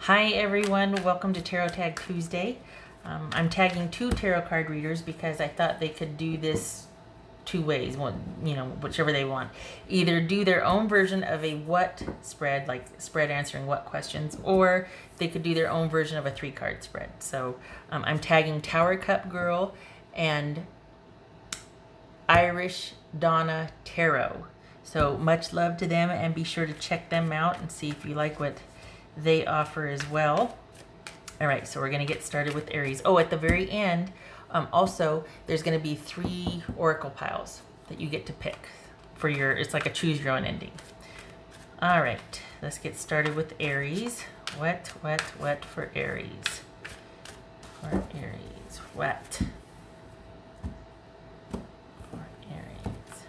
Hi everyone, welcome to Tarot Tag Tuesday. I'm tagging two tarot card readers because I thought they could do this two ways, whichever they want. Either do their own version of a what spread, like spread answering what questions, or they could do their own version of a 3-card spread. So I'm tagging Tower Cup Girl and Irish Donna Tarot. So much love to them, and be sure to check them out and see if you like what they offer as well. All right, so we're going to get started with Aries. Oh, at the very end, also, there's going to be 3 oracle piles that you get to pick for your, it's like a choose your own ending. All right, let's get started with Aries. What for Aries? For Aries, what? For Aries.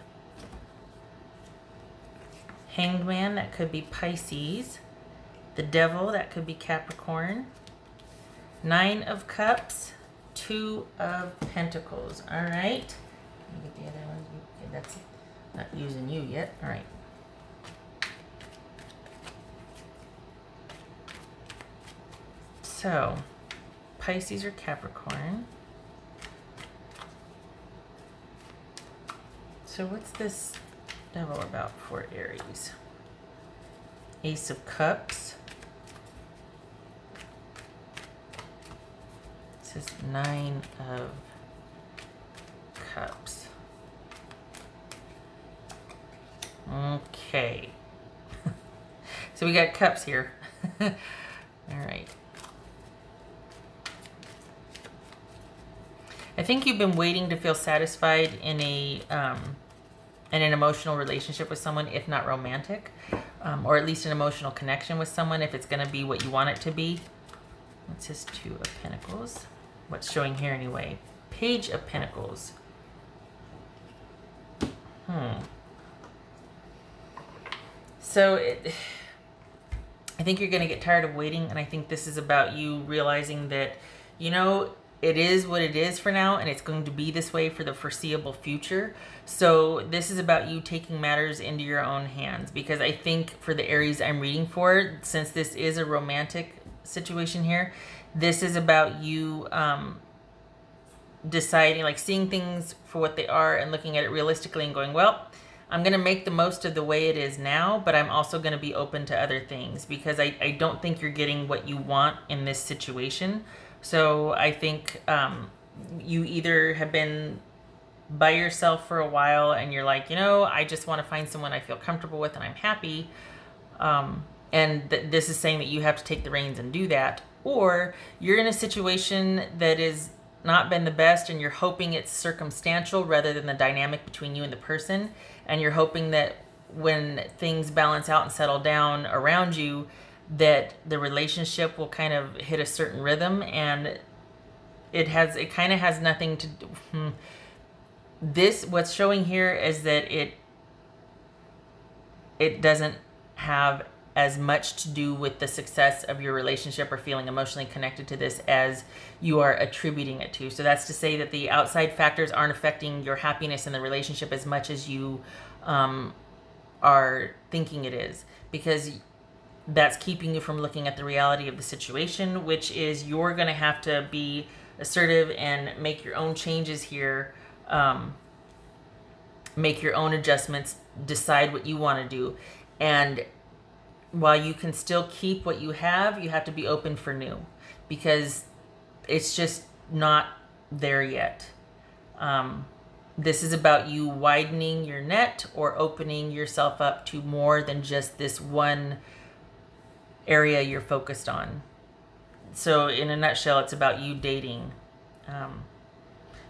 Hanged Man, that could be Pisces. The Devil, that could be Capricorn. 9 of Cups, 2 of Pentacles. All right. Let me get the other one. Okay, that's not using you yet. All right. So, Pisces or Capricorn. So what's this Devil about for Aries? Ace of Cups. This is 9 of Cups. Okay. So we got cups here. All right. I think you've been waiting to feel satisfied in an emotional relationship with someone, if not romantic, or at least an emotional connection with someone, if it's going to be what you want it to be. What's this 2 of Pentacles? What's showing here anyway? Page of Pentacles. So I think you're going to get tired of waiting, and I think this is about you realizing that, you know, it is what it is for now, and it's going to be this way for the foreseeable future. So this is about you taking matters into your own hands, because I think for the Aries I'm reading for, since this is a romantic situation here, this is about you deciding, like seeing things for what they are and looking at it realistically and going, well, I'm going to make the most of the way it is now, but I'm also going to be open to other things, because I don't think you're getting what you want in this situation. So I think you either have been by yourself for a while and you're like, you know, I just want to find someone I feel comfortable with and I'm happy. And this is saying that you have to take the reins and do that. Or you're in a situation that is not been the best and you're hoping it's circumstantial rather than the dynamic between you and the person. And you're hoping that when things balance out and settle down around you, that the relationship will kind of hit a certain rhythm, and it kind of has nothing to do. What's showing here is that it doesn't have as much to do with the success of your relationship or feeling emotionally connected to this as you are attributing it to. So that's to say that the outside factors aren't affecting your happiness in the relationship as much as you are thinking it is, because that's keeping you from looking at the reality of the situation, which is you're going to have to be assertive and make your own changes here, make your own adjustments, decide what you want to do. And while you can still keep what you have to be open for new, because it's just not there yet. This is about you widening your net or opening yourself up to more than just this one area you're focused on. So in a nutshell, it's about you dating,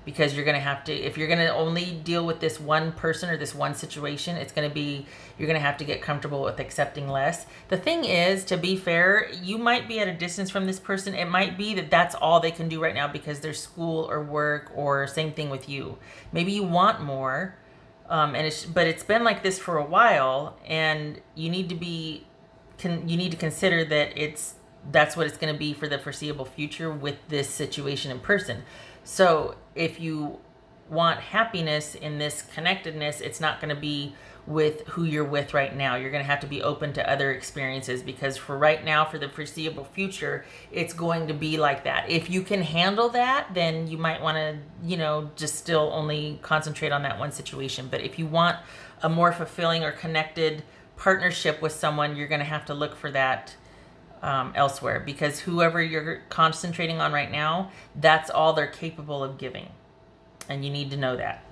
because you're going to have to, if you're going to only deal with this one person or this one situation, it's going to be, you're going to have to get comfortable with accepting less. The thing is, to be fair, you might be at a distance from this person. It might be that that's all they can do right now because there's school or work, or same thing with you. Maybe you want more, but it's been like this for a while, and you need to be, you need to consider that that's what it's going to be for the foreseeable future with this situation in person. So if you want happiness in this connectedness, it's not going to be with who you're with right now. You're going to have to be open to other experiences, because for right now, for the foreseeable future, it's going to be like that. If you can handle that, then you might want to, you know, just still only concentrate on that one situation. But if you want a more fulfilling or connected partnership with someone, you're going to have to look for that elsewhere, because whoever you're concentrating on right now, that's all they're capable of giving. And you need to know that.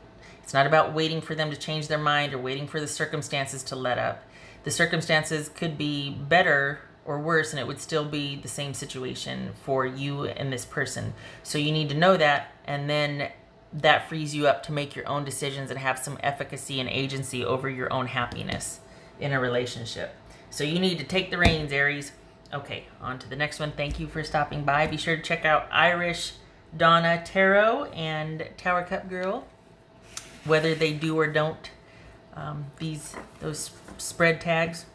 It's not about waiting for them to change their mind or waiting for the circumstances to let up. The circumstances could be better or worse, and it would still be the same situation for you and this person. So you need to know that, and then that frees you up to make your own decisions and have some efficacy and agency over your own happiness in a relationship. So you need to take the reins, Aries. Okay, on to the next one. Thank you for stopping by. Be sure to check out Irish Donna Tarot and Tower Cup Girl, whether they do or don't. Those spread tags,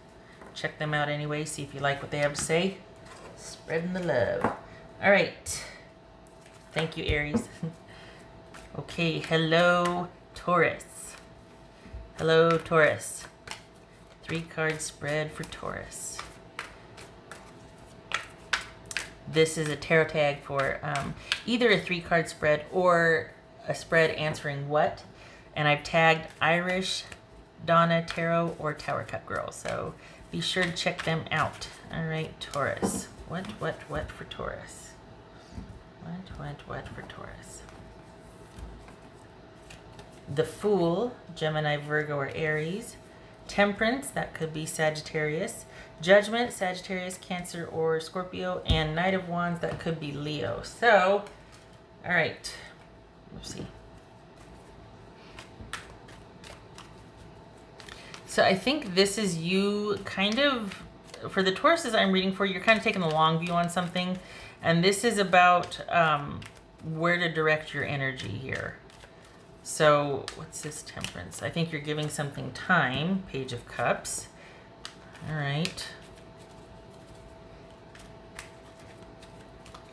check them out anyway. See if you like what they have to say. Spreading the love. All right. Thank you, Aries. Okay, hello, Taurus. Hello, Taurus. 3-card spread for Taurus. This is a tarot tag for either a 3-card spread or a spread answering what. And I've tagged Irish Donna Tarot or Tower Cup Girl. So be sure to check them out. All right, Taurus. What for Taurus? What for Taurus? The Fool, Gemini, Virgo, or Aries. Temperance, that could be Sagittarius. Judgment, Sagittarius, Cancer, or Scorpio. And Knight of Wands, that could be Leo. So, all right. Let's see. So I think this is you kind of, for the Tauruses I'm reading for, you're kind of taking the long view on something. And this is about where to direct your energy here. So what's this Temperance? I think you're giving something time. Page of Cups. All right.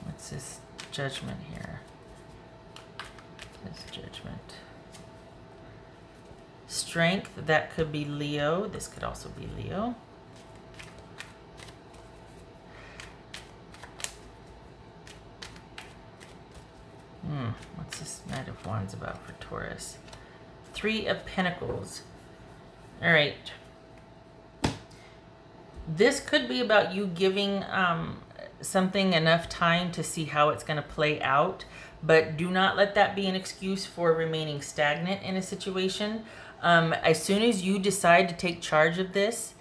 What's this Judgment here? This Judgment. Strength, that could be Leo. This could also be Leo. What's this Knight of Wands about for Taurus? 3 of Pentacles. All right. This could be about you giving something enough time to see how it's going to play out, but do not let that be an excuse for remaining stagnant in a situation. As soon as you decide to take charge of this,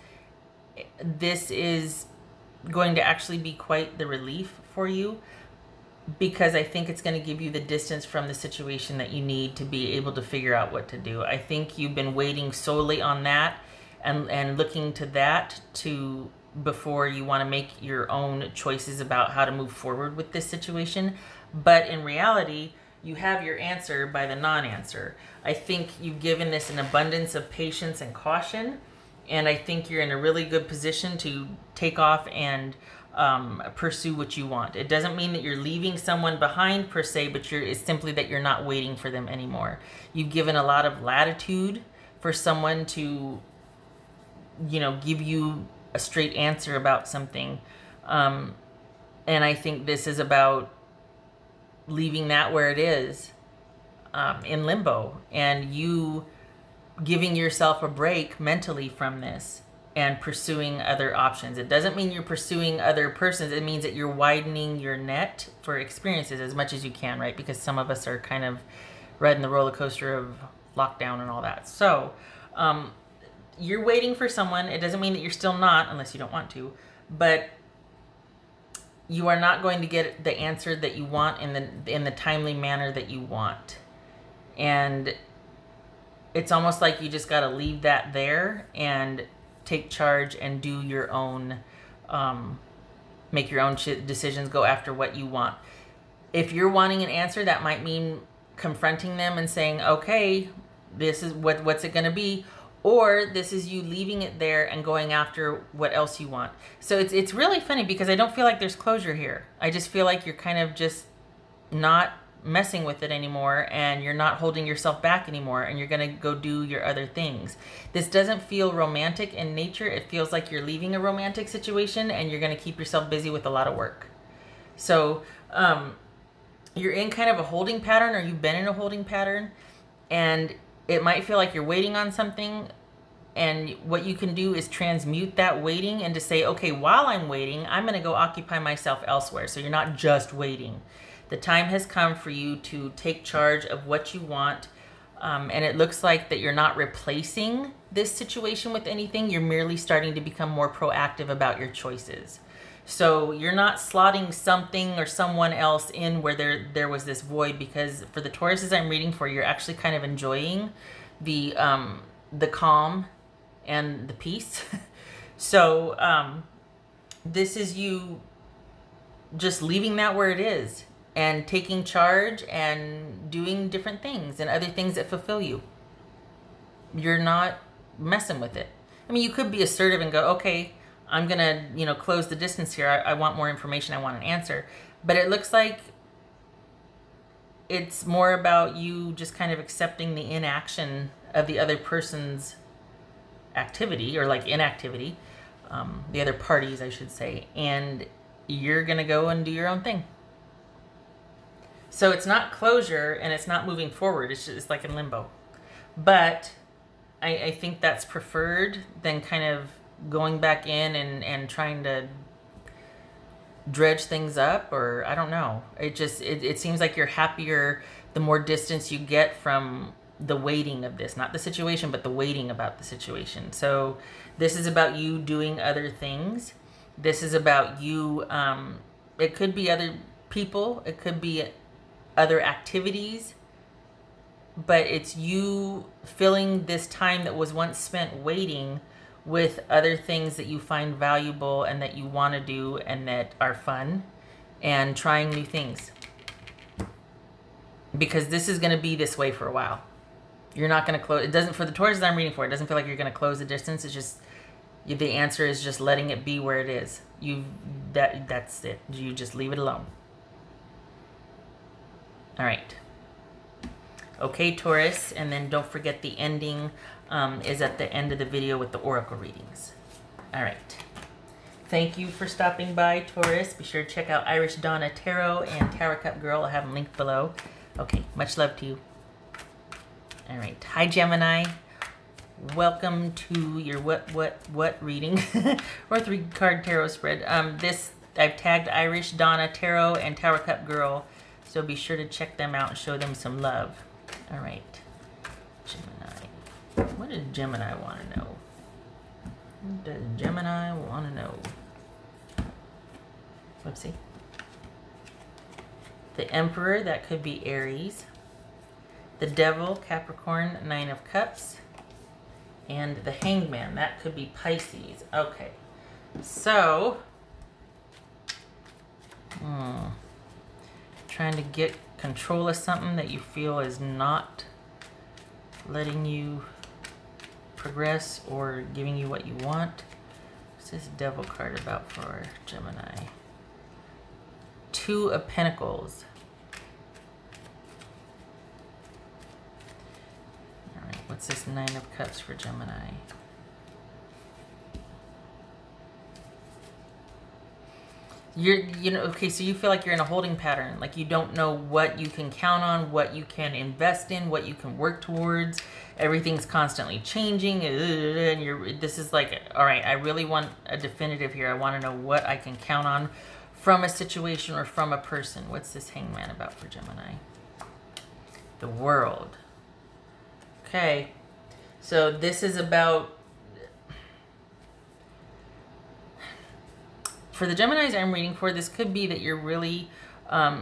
this is going to actually be quite the relief for you, because I think it's going to give you the distance from the situation that you need to be able to figure out what to do. I think you've been waiting solely on that and looking to that before you want to make your own choices about how to move forward with this situation. But in reality, you have your answer by the non-answer. I think you've given this an abundance of patience and caution, and I think you're in a really good position to take off and pursue what you want. It doesn't mean that you're leaving someone behind per se, but it's simply that you're not waiting for them anymore. You've given a lot of latitude for someone to, you know, give you a straight answer about something. And I think this is about leaving that where it is, in limbo, and you giving yourself a break mentally from this and pursuing other options. It doesn't mean you're pursuing other persons. It means that you're widening your net for experiences as much as you can, right? Because some of us are kind of riding the roller coaster of lockdown and all that. So you're waiting for someone. It doesn't mean that you're still not, unless you don't want to, but you are not going to get the answer that you want in the timely manner that you want. And it's almost like you just got to leave that there and take charge and do your own, make your own decisions, go after what you want. If you're wanting an answer, that might mean confronting them and saying, okay, this is what's it going to be? Or this is you leaving it there and going after what else you want. So it's really funny because I don't feel like there's closure here. I just feel like you're kind of just not messing with it anymore, and you're not holding yourself back anymore, and you're going to go do your other things. This doesn't feel romantic in nature. It feels like you're leaving a romantic situation and you're going to keep yourself busy with a lot of work. So you're in kind of a holding pattern, or you've been in a holding pattern, and it might feel like you're waiting on something. And what you can do is transmute that waiting and to say, okay, while I'm waiting, I'm going to go occupy myself elsewhere. So you're not just waiting. The time has come for you to take charge of what you want. And it looks like that you're not replacing this situation with anything. You're merely starting to become more proactive about your choices. So you're not slotting something or someone else in where there was this void, because for the Tauruses I'm reading for, you're actually kind of enjoying the calm and the peace. So this is you just leaving that where it is and taking charge and doing different things and other things that fulfill you. You're not messing with it. I mean, you could be assertive and go, okay, I'm gonna, you know, close the distance here. I want more information. I want an answer. But it looks like it's more about you just kind of accepting the inaction of the other person's activity, or like inactivity, the other parties, I should say, and you're gonna go and do your own thing. So it's not closure and it's not moving forward. It's like in limbo. But I think that's preferred than kind of going back in and trying to dredge things up, or I don't know. It seems like you're happier the more distance you get from the waiting of this, not the situation, but the waiting about the situation. So this is about you doing other things. This is about you, it could be other people, it could be other activities, but it's you filling this time that was once spent waiting with other things that you find valuable and that you want to do and that are fun, and trying new things. Because this is going to be this way for a while. You're not going to close. It doesn't, for the Taurus I'm reading for, it doesn't feel like you're going to close the distance. It's just, the answer is just letting it be where it is. That's it. You just leave it alone. All right. Okay, Taurus, and then don't forget the ending is at the end of the video with the oracle readings. All right. Thank you for stopping by, Taurus. Be sure to check out Irish Donna Tarot and Tarot Cup Girl. I'll have them linked below. Okay, much love to you. All right. Hi, Gemini. Welcome to your what reading or 3-card tarot spread. I've tagged Irish Donna Tarot and Tarot Cup Girl, so be sure to check them out and show them some love. All right, Gemini. What does Gemini want to know? What does Gemini want to know? Whoopsie. The Emperor, that could be Aries. The Devil, Capricorn, 9 of Cups. And the Hangman, that could be Pisces. Okay, so trying to get control of something that you feel is not letting you progress or giving you what you want. What's this Devil card about for Gemini? 2 of Pentacles. What's this 9 of Cups for Gemini? Okay, so you feel like you're in a holding pattern. Like you don't know what you can count on, what you can invest in, what you can work towards. Everything's constantly changing. And this is like, all right, I really want a definitive here. I want to know what I can count on from a situation or from a person. What's this Hangman about for Gemini? The World. Okay, so this is about, for the Geminis I'm reading for, this could be that you're really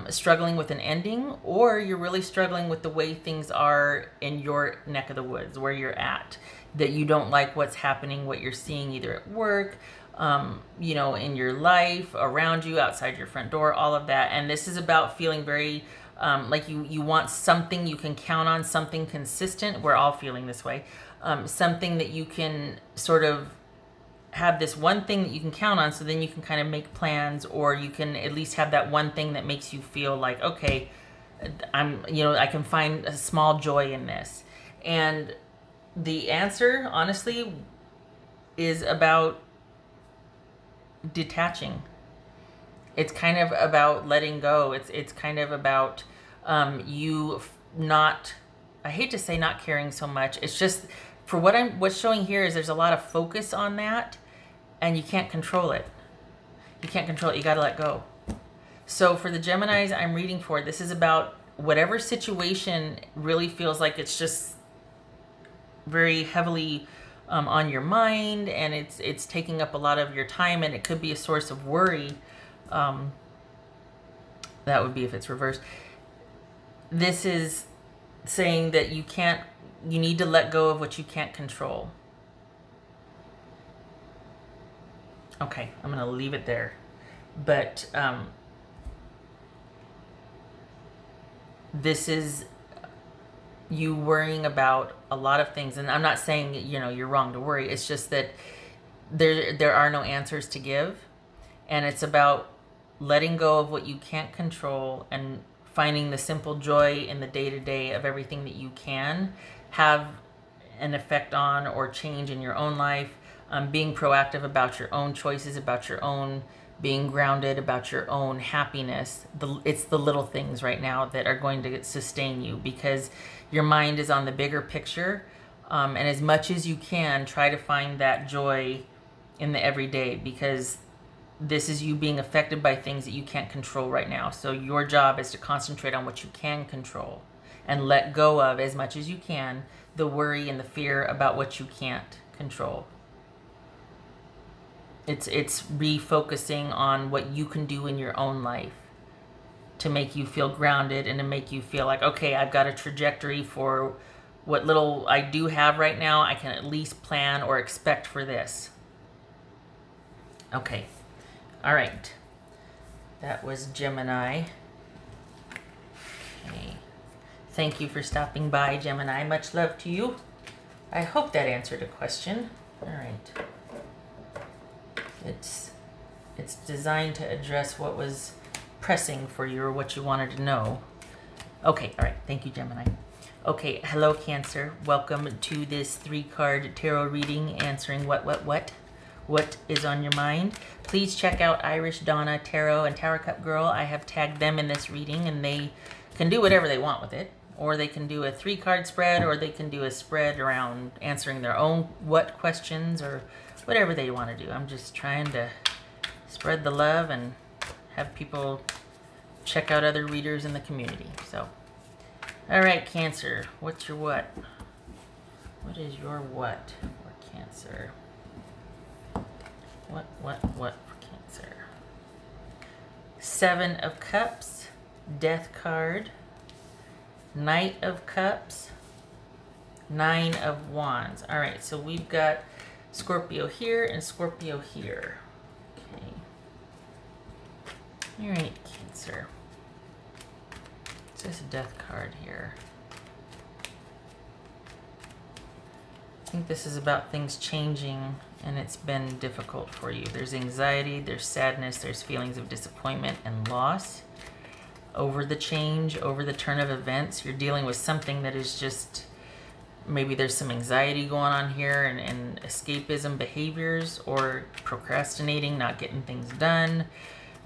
struggling with an ending, or you're really struggling with the way things are in your neck of the woods, where you're at, that you don't like what's happening, what you're seeing either at work, you know, in your life, around you, outside your front door, all of that. And this is about feeling very like you want something you can count on, something consistent. We're all feeling this way. Something that you can sort of have, this one thing that you can count on, so then you can kind of make plans, or you can at least have that one thing that makes you feel like, okay, I can find a small joy in this. And the answer, honestly, is about detaching. It's kind of about letting go. It's kind of about you not, I hate to say not caring so much. It's just, for what's showing here is there's a lot of focus on that, and you can't control it. You can't control it. You got to let go. So for the Geminis I'm reading for, this is about whatever situation really feels like it's just very heavily on your mind, and it's taking up a lot of your time, and it could be a source of worry. That would be if it's reversed. This is saying that you need to let go of what you can't control. Okay, I'm going to leave it there. But this is you worrying about a lot of things. And I'm not saying, you're wrong to worry. It's just that there are no answers to give. And it's about letting go of what you can't control and finding the simple joy in the day-to-day of everything that you can have an effect on or change in your own life. Being proactive about your own choices, about your own being grounded, about your own happiness. It's the little things right now that are going to sustain you, because your mind is on the bigger picture. And as much as you can, try to find that joy in the everyday, because this is you being affected by things that you can't control right now. So your job is to concentrate on what you can control and let go of, as much as you can, the worry and the fear about what you can't control. It's refocusing on what you can do in your own life to make you feel grounded and to make you feel like, okay, I've got a trajectory for what little I do have right now. I can at least plan or expect for this. Okay. All right. That was Gemini. Okay. Thank you for stopping by, Gemini. Much love to you. I hope that answered a question. All right. It's designed to address what was pressing for you or what you wanted to know. Okay, all right. Thank you, Gemini. Okay, hello, Cancer. Welcome to this 3-card tarot reading answering what is on your mind. Please check out Irish Donna Tarot and Tower Cup Girl. I have tagged them in this reading, and they can do whatever they want with it. Or they can do a 3-card spread, or they can do a spread around answering their own what questions, or whatever they want to do. I'm just trying to spread the love and have people check out other readers in the community. So, all right, Cancer, what's your what? What is your what for Cancer? What for Cancer? 7 of Cups, Death card, Knight of Cups, 9 of Wands. All right, so we've got Scorpio here and Scorpio here. Okay. All right, Cancer. It's just a Death card here. I think this is about things changing, and it's been difficult for you. There's anxiety, there's sadness, there's feelings of disappointment and loss over the change, over the turn of events. You're dealing with something that is just, maybe there's some anxiety going on here, and escapism behaviors, or procrastinating, not getting things done.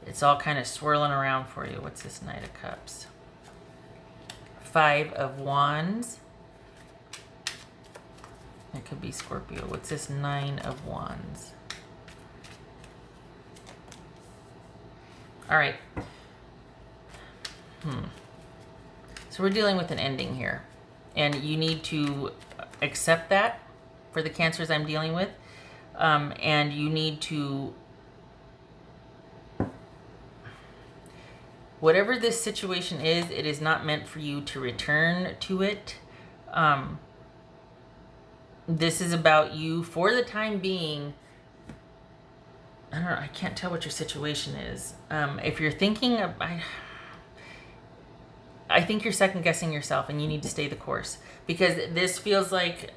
It's all kind of swirling around for you. What's this Knight of Cups? 5 of Wands. It could be Scorpio. What's this 9 of Wands? All right. So we're dealing with an ending here. And you need to accept that for the Cancers I'm dealing with. And you need to, whatever this situation is, it is not meant for you to return to it. This is about you, for the time being. I don't know, I can't tell what your situation is. If you're thinking of, I think you're second guessing yourself, and you need to stay the course, because this feels like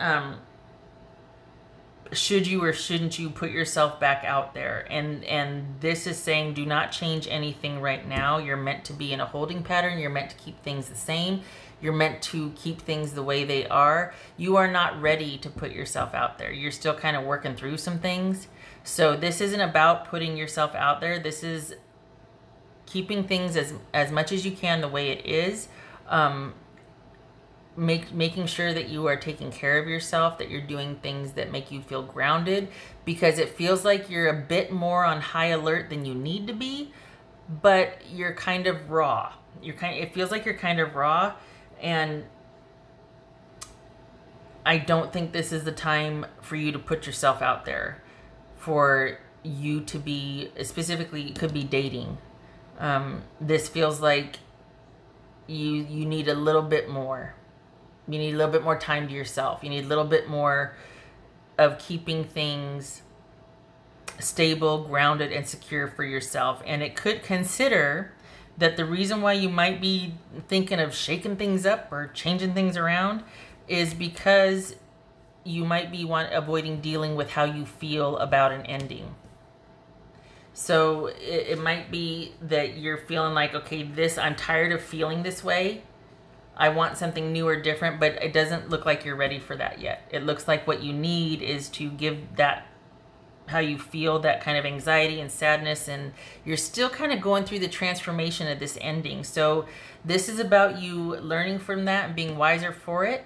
should you or shouldn't you put yourself back out there? And this is saying do not change anything right now. You're meant to be in a holding pattern. You're meant to keep things the same. You're meant to keep things the way they are. You are not ready to put yourself out there. You're still kind of working through some things. So this isn't about putting yourself out there. This is keeping things as much as you can the way it is. Making sure that you are taking care of yourself, that you're doing things that make you feel grounded, because it feels like you're a bit more on high alert than you need to be, but you're kind of raw. It feels like you're kind of raw, and I don't think this is the time for you to put yourself out there, for you to be, specifically, it could be dating. This feels like you need a little bit more. You need a little bit more time to yourself. You need a little bit more of keeping things stable, grounded, and secure for yourself. And it could consider that the reason why you might be thinking of shaking things up or changing things around is because you might be avoiding dealing with how you feel about an ending. So it might be that you're feeling like, okay, I'm tired of feeling this way. I want something new or different, but it doesn't look like you're ready for that yet. It looks like what you need is to give that, how you feel, that kind of anxiety and sadness, and you're still kind of going through the transformation of this ending. So this is about you learning from that and being wiser for it.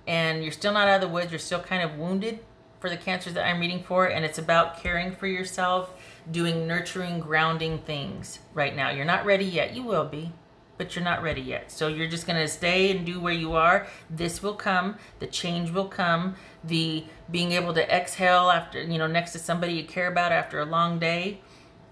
And you're still not out of the woods. You're still kind of wounded for the cancers that I'm reading for. And it's about caring for yourself, doing nurturing, grounding things right now. You're not ready yet. You will be, but you're not ready yet. So you're just going to stay and do where you are. This will come. The change will come. The being able to exhale after, next to somebody you care about after a long day.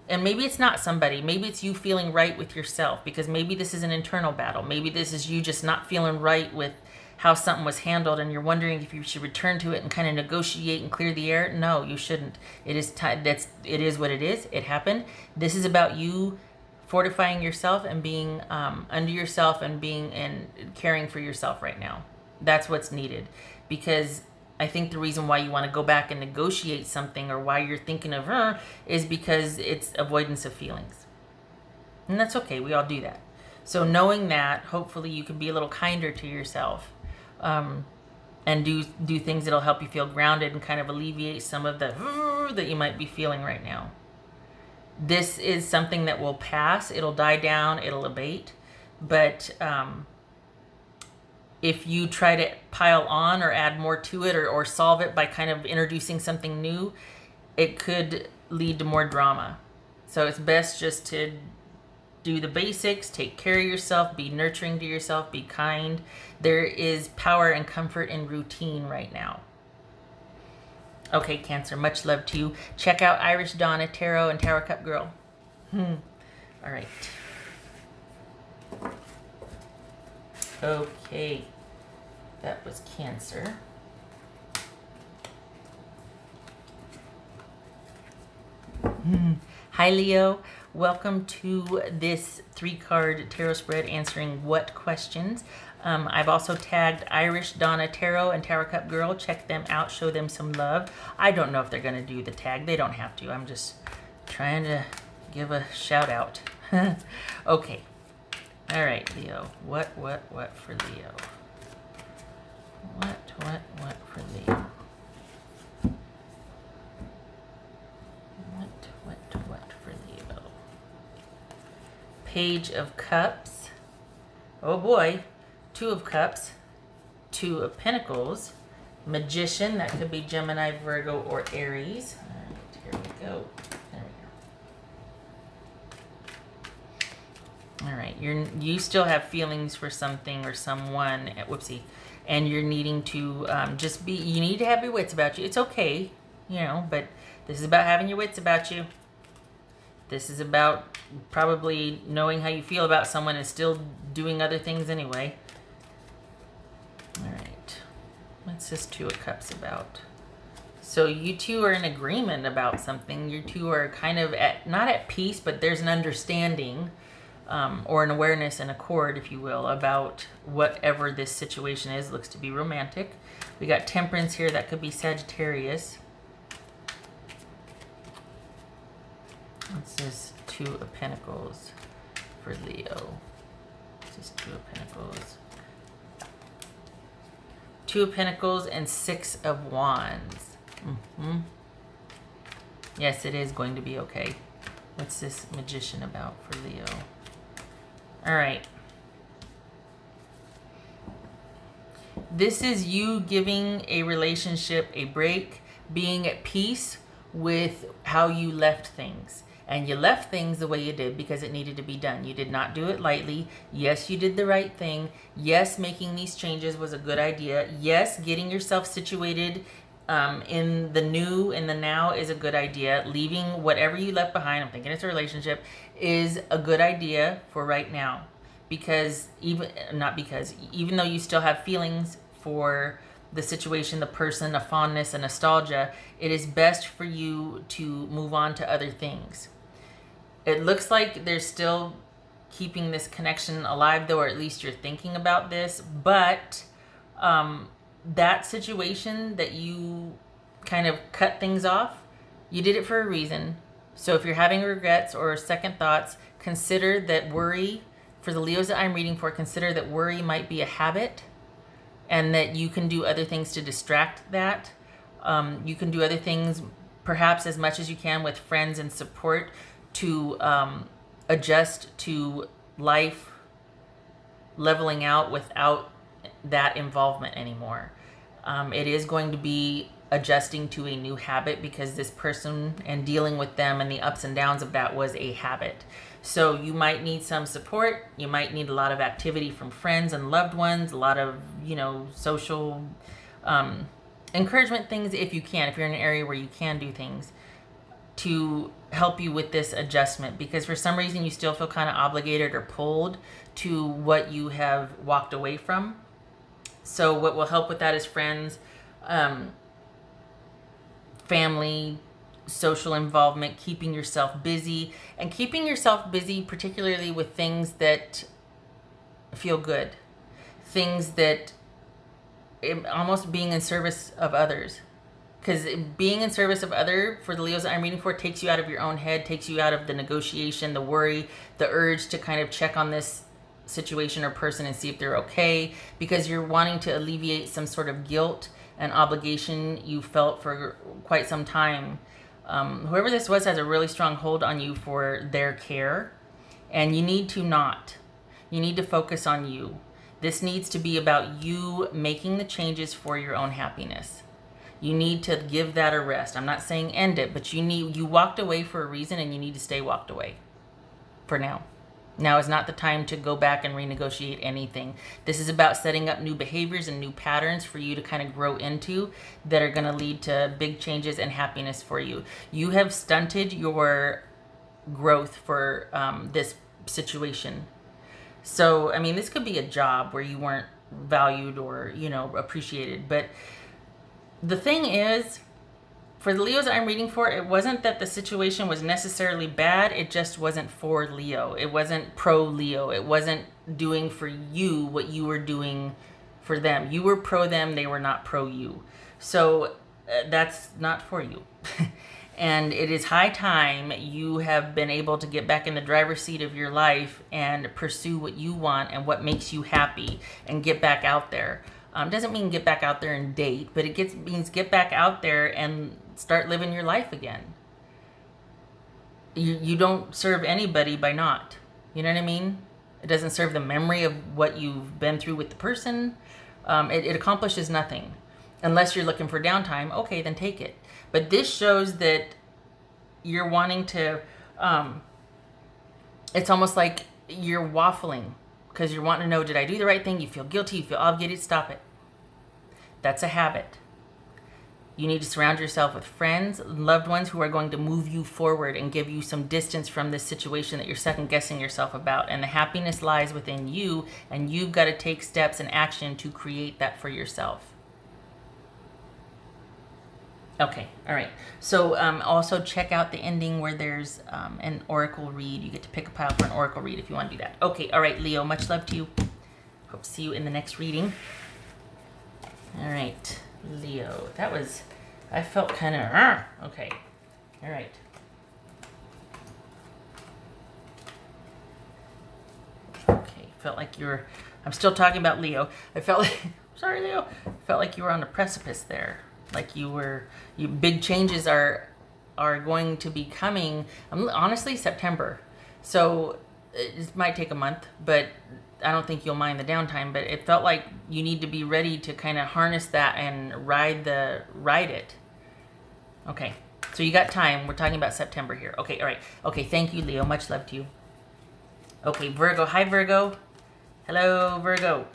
And maybe it's not somebody. Maybe it's you feeling right with yourself, because maybe this is an internal battle. Maybe this is you just not feeling right with how something was handled, and you're wondering if you should return to it and kind of negotiate and clear the air. No, you shouldn't. It is it is what it is. It happened. This is about you fortifying yourself and being under yourself and caring for yourself right now. That's what's needed, because I think the reason why you want to go back and negotiate something, or why you're thinking of her, is because it's avoidance of feelings. And that's okay. We all do that. So knowing that, hopefully you can be a little kinder to yourself, and do things that'll help you feel grounded and kind of alleviate some of the that you might be feeling right now. This is something that will pass. It'll die down. It'll abate. But if you try to pile on or add more to it, or solve it by kind of introducing something new, it could lead to more drama. So it's best just to do the basics, take care of yourself, be nurturing to yourself, be kind. There is power and comfort in routine right now. Okay, Cancer, much love to you. Check out Irish Donna Tarot and Tower Cup Girl. All right. Okay, that was Cancer. Hi, Leo. Welcome to this 3-card tarot spread answering what questions. I've also tagged Irish Donna Tarot and Tower Cup Girl. Check them out. Show them some love. I don't know if they're going to do the tag. They don't have to. I'm just trying to give a shout out. Okay. All right, Leo. What for Leo? What for Leo? What for Leo? Page of Cups. Oh boy. 2 of Cups. 2 of Pentacles. Magician. That could be Gemini, Virgo, or Aries. All right, here we go. There we go. All right, you still have feelings for something or someone. Whoopsie. And you're needing to you need to have your wits about you. It's okay, but this is about having your wits about you. This is about probably knowing how you feel about someone and still doing other things anyway. All right. What's this 2 of Cups about? So you two are in agreement about something. You two are kind of not at peace, but there's an understanding or an awareness and accord, if you will, about whatever this situation is. Looks to be romantic. We got Temperance here. That could be Sagittarius. What's this? Two of Pentacles for Leo. What's this? Two of Pentacles. Two of Pentacles and Six of Wands. Yes, it is going to be okay. What's this Magician about for Leo? All right. This is you giving a relationship a break, being at peace with how you left things. And you left things the way you did because it needed to be done. You did not do it lightly. Yes, you did the right thing. Yes, making these changes was a good idea. Yes, getting yourself situated in the new, in the now is a good idea. Leaving whatever you left behind, I'm thinking it's a relationship, is a good idea for right now. Because even though you still have feelings for the situation, the person, a fondness, a nostalgia, it is best for you to move on to other things. It looks like they're still keeping this connection alive, though, or at least you're thinking about this. But that situation that you kind of cut things off, you did it for a reason. So if you're having regrets or second thoughts, consider that worry, for the Leos that I'm reading for, consider that worry might be a habit and that you can do other things to distract that. You can do other things, perhaps as much as you can, with friends and support to adjust to life leveling out without that involvement anymore. It is going to be adjusting to a new habit because this person and dealing with them and the ups and downs of that was a habit. So you might need some support. You might need a lot of activity from friends and loved ones, a lot of, social encouragement things if you can, if you're in an area where you can do things to help you with this adjustment, because for some reason you still feel kind of obligated or pulled to what you have walked away from. So what will help with that is friends, family, social involvement, keeping yourself busy, and keeping yourself busy particularly with things that feel good, things that almost being in service of others. Because being in service of other, for the Leos that I'm reading for, takes you out of your own head, takes you out of the negotiation, the worry, the urge to kind of check on this situation or person and see if they're okay, because you're wanting to alleviate some sort of guilt and obligation you felt for quite some time. Whoever this was has a really strong hold on you for their care, and you need to not. You need to focus on you. This needs to be about you making the changes for your own happiness. You need to give that a rest. I'm not saying end it, but you walked away for a reason, and you need to stay walked away for now. Now is not the time to go back and renegotiate anything. This is about setting up new behaviors and new patterns for you to kind of grow into that are going to lead to big changes and happiness for you. You have stunted your growth for this situation. So, I mean, this could be a job where you weren't valued or, appreciated. But the thing is, for the Leos I'm reading for, it wasn't that the situation was necessarily bad. It just wasn't for Leo. It wasn't pro-Leo. It wasn't doing for you what you were doing for them. You were pro them. They were not pro you. So that's not for you. And it is high time you have been able to get back in the driver's seat of your life and pursue what you want and what makes you happy and get back out there. Doesn't mean get back out there and date, but it means get back out there and start living your life again. You don't serve anybody by not. You know what I mean? It doesn't serve the memory of what you've been through with the person. It accomplishes nothing. Unless you're looking for downtime, okay, then take it. But this shows that you're wanting to, it's almost like you're waffling because you're wanting to know, did I do the right thing? You feel guilty, you feel obligated, stop it. That's a habit. You need to surround yourself with friends, loved ones who are going to move you forward and give you some distance from this situation that you're second guessing yourself about. And the happiness lies within you, and you've got to take steps and action to create that for yourself. Okay, all right. So also check out the ending where there's an oracle read. You get to pick a pile for an oracle read if you want to do that. Okay, all right, Leo, much love to you. Hope to see you in the next reading. All right, Leo, that was, I felt kind of, okay, all right. Felt like you were, I'm still talking about Leo. I felt like, sorry Leo, felt like you were on the precipice there. Like big changes are going to be coming, honestly, September. So it might take a month, but I don't think you'll mind the downtime. But it felt like you need to be ready to kind of harness that and ride it. Okay, so you got time. We're talking about September here. Okay, all right. Okay, thank you, Leo. Much love to you. Okay, Virgo. Hi, Virgo. Hello, Virgo.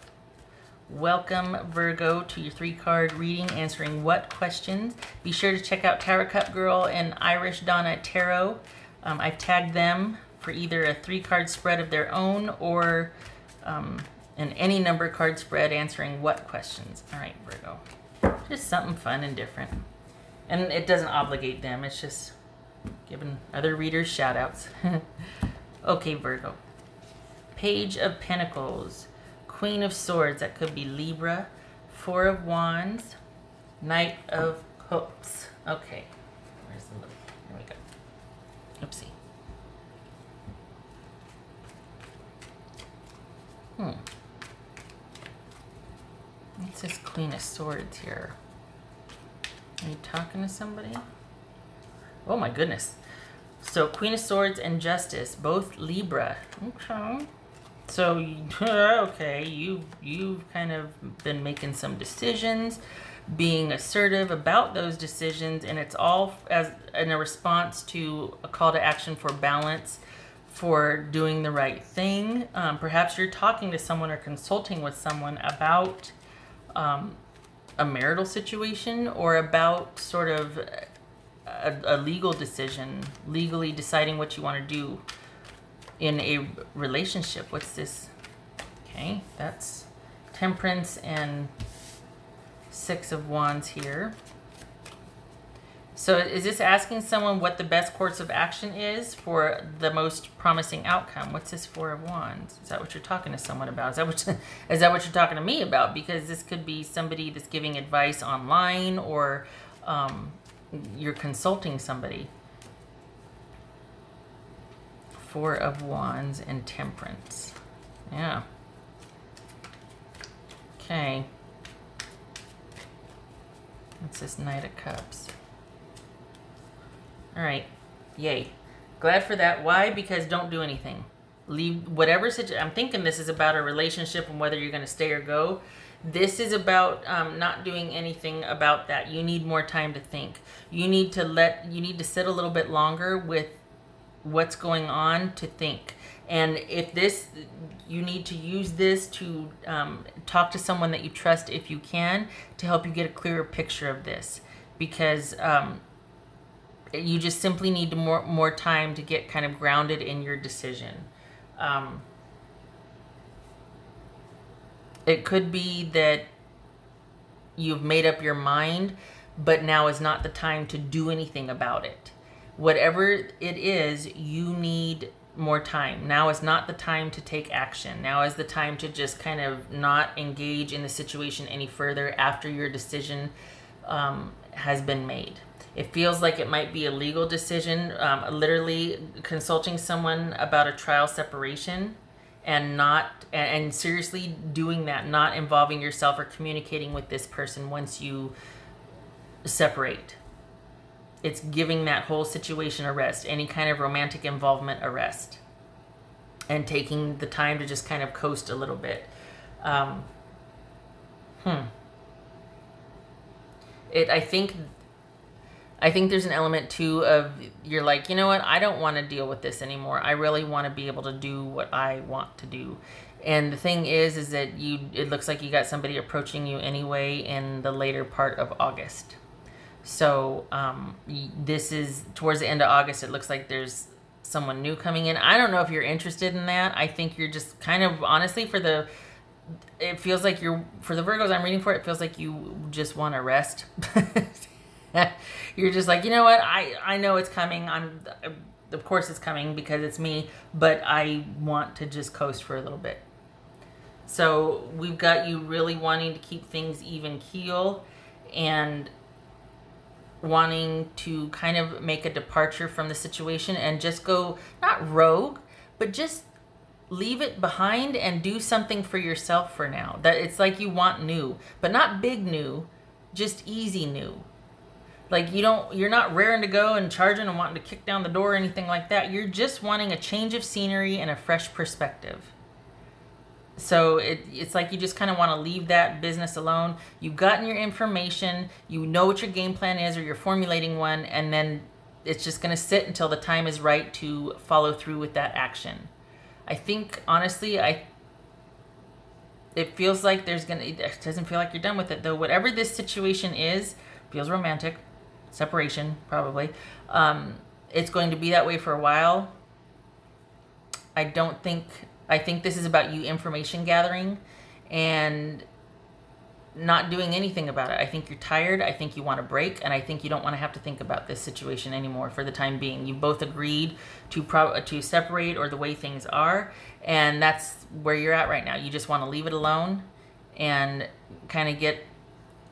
Welcome, Virgo, to your 3-card reading, answering what questions. Be sure to check out Tarot Cup Girl and Irish Donna Tarot. I've tagged them for either a 3-card spread of their own or an any number card spread answering what questions. All right, Virgo. Just something fun and different. And it doesn't obligate them. It's just giving other readers shout outs. Okay, Virgo. Page of Pentacles. Queen of Swords. That could be Libra. 4 of Wands. Knight of Cups. Okay. Where's the little... There we go. Oopsie. What's this Queen of Swords here? Are you talking to somebody? Oh my goodness. So Queen of Swords and Justice, both Libra. Okay. So, okay, you've kind of been making some decisions, being assertive about those decisions, and it's all as in a response to a call to action for balance, for doing the right thing. Perhaps you're talking to someone or consulting with someone about a marital situation or about sort of a legal decision, legally deciding what you want to do in a relationship. What's this? Okay, that's Temperance and 6 of Wands here. So is this asking someone what the best course of action is for the most promising outcome? What's this 4 of Wands? Is that what you're talking to someone about? Is that what you're talking to me about? Because this could be somebody that's giving advice online, or you're consulting somebody. 4 of Wands and Temperance. Yeah. Okay. What's this Knight of Cups? All right. Yay. Glad for that. Why? Because don't do anything. Leave whatever situation. I'm thinking this is about a relationship and whether you're going to stay or go. This is about not doing anything about that. You need more time to think. You need to sit a little bit longer with what's going on to think. And if this, you need to use this to talk to someone that you trust if you can, to help you get a clearer picture of this, because you just simply need more time to get kind of grounded in your decision. It could be that you've made up your mind, but now is not the time to do anything about it. Whatever it is, you need more time. Now is not the time to take action. Now is the time to just kind of not engage in the situation any further after your decision has been made. It feels like it might be a legal decision, literally consulting someone about a trial separation, and seriously doing that, not involving yourself or communicating with this person once you separate. It's giving that whole situation a rest, any kind of romantic involvement a rest, and taking the time to just kind of coast a little bit. I think there's an element too of, you're like, you know what, I don't want to deal with this anymore. I really want to be able to do what I want to do. And the thing is that it looks like you got somebody approaching you anyway in the later part of August. So this is towards the end of August. It looks like there's someone new coming in. I don't know if you're interested in that. I think you're just kind of, honestly, it feels like for the Virgos I'm reading for, it feels like you just want to rest. You're just like, you know what, I know it's coming. Of course it's coming because it's me, but I want to just coast for a little bit. So we've got you really wanting to keep things even keel and wanting to kind of make a departure from the situation and just go, not rogue, but just leave it behind and do something for yourself for now. That it's like you want new, but not big new, just easy new. Like you're not raring to go and charging and wanting to kick down the door or anything like that. You're just wanting a change of scenery and a fresh perspective. So it's like you just kind of want to leave that business alone. You've gotten your information, you know what your game plan is, or you're formulating one, and then it's just going to sit until the time is right to follow through with that action. I think, honestly, it feels like it doesn't feel like you're done with it, though. Whatever this situation is, feels romantic, separation, probably. It's going to be that way for a while. I think this is about you information gathering and not doing anything about it. I think you're tired. I think you want a break, and I think you don't want to have to think about this situation anymore for the time being. You both agreed to separate, or the way things are, and that's where you're at right now. You just want to leave it alone and kind of get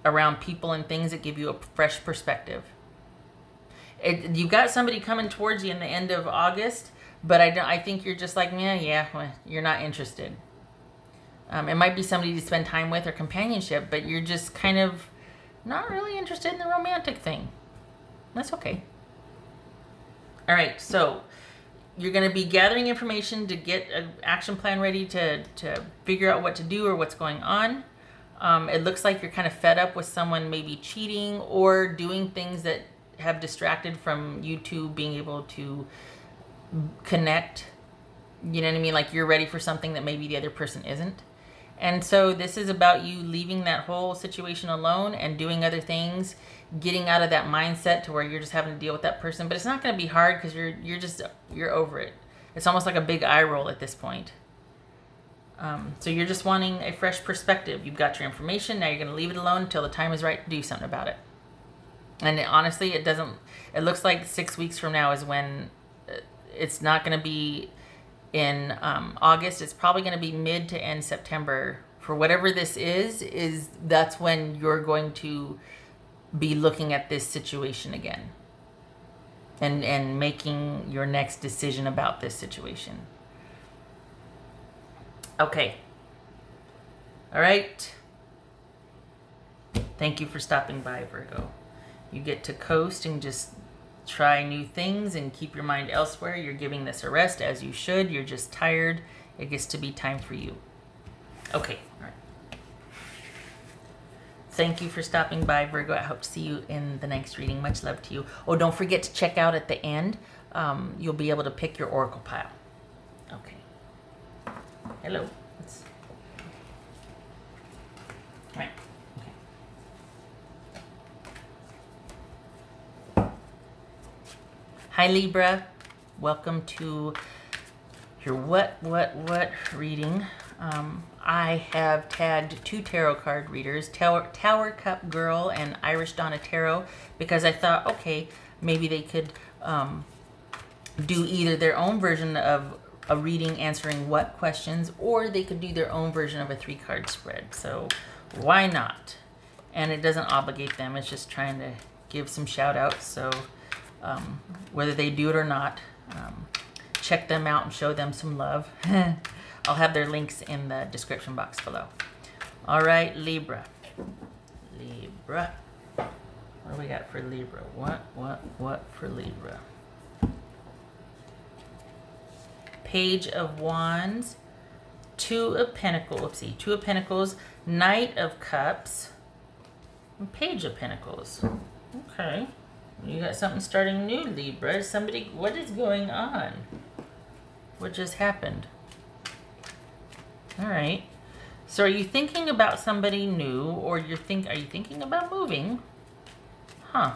around people and things that give you a fresh perspective. You've got somebody coming towards you in the end of August, but I think you're just like, yeah, well, you're not interested. It might be somebody to spend time with or companionship, but you're just kind of not really interested in the romantic thing. That's okay. All right, so you're going to be gathering information to get an action plan ready to figure out what to do or what's going on. It looks like you're kind of fed up with someone maybe cheating or doing things that have distracted from you two being able to connect. You know what I mean? Like you're ready for something that maybe the other person isn't. And so this is about you leaving that whole situation alone and doing other things, getting out of that mindset to where you're just having to deal with that person. But it's not going to be hard because you're over it. It's almost like a big eye roll at this point. So you're just wanting a fresh perspective. You've got your information. Now you're going to leave it alone until the time is right to do something about it. And honestly, it looks like 6 weeks from now is when it's not going to be in August. It's probably going to be mid to end September. For whatever this is that's when you're going to be looking at this situation again and making your next decision about this situation. Okay. All right. Thank you for stopping by, Virgo. You get to coast and just try new things and keep your mind elsewhere. You're giving this a rest, as you should. You're just tired. It gets to be time for you. Okay. All right. Thank you for stopping by, Virgo. I hope to see you in the next reading. Much love to you. Oh, don't forget to check out at the end. You'll be able to pick your oracle pile. Okay. Hello. Right. Okay. Hi, Libra. Welcome to your what reading. I have tagged 2 tarot card readers, Tower Cup Girl and Irish Donna Tarot, because I thought, okay, maybe they could do either their own version of a reading answering what questions, or they could do their own version of a 3-card spread. So why not? And it doesn't obligate them. It's just trying to give some shout outs. So whether they do it or not, check them out and show them some love. I'll have their links in the description box below. All right, Libra. Libra. What do we got for Libra? What for Libra? Page of Wands, 2 of Pentacles, 2 of Pentacles, Knight of Cups, and Page of Pentacles. Okay. You got something starting new, Libra. What is going on? What just happened? All right. So are you thinking about somebody new, or are you thinking about moving? Huh.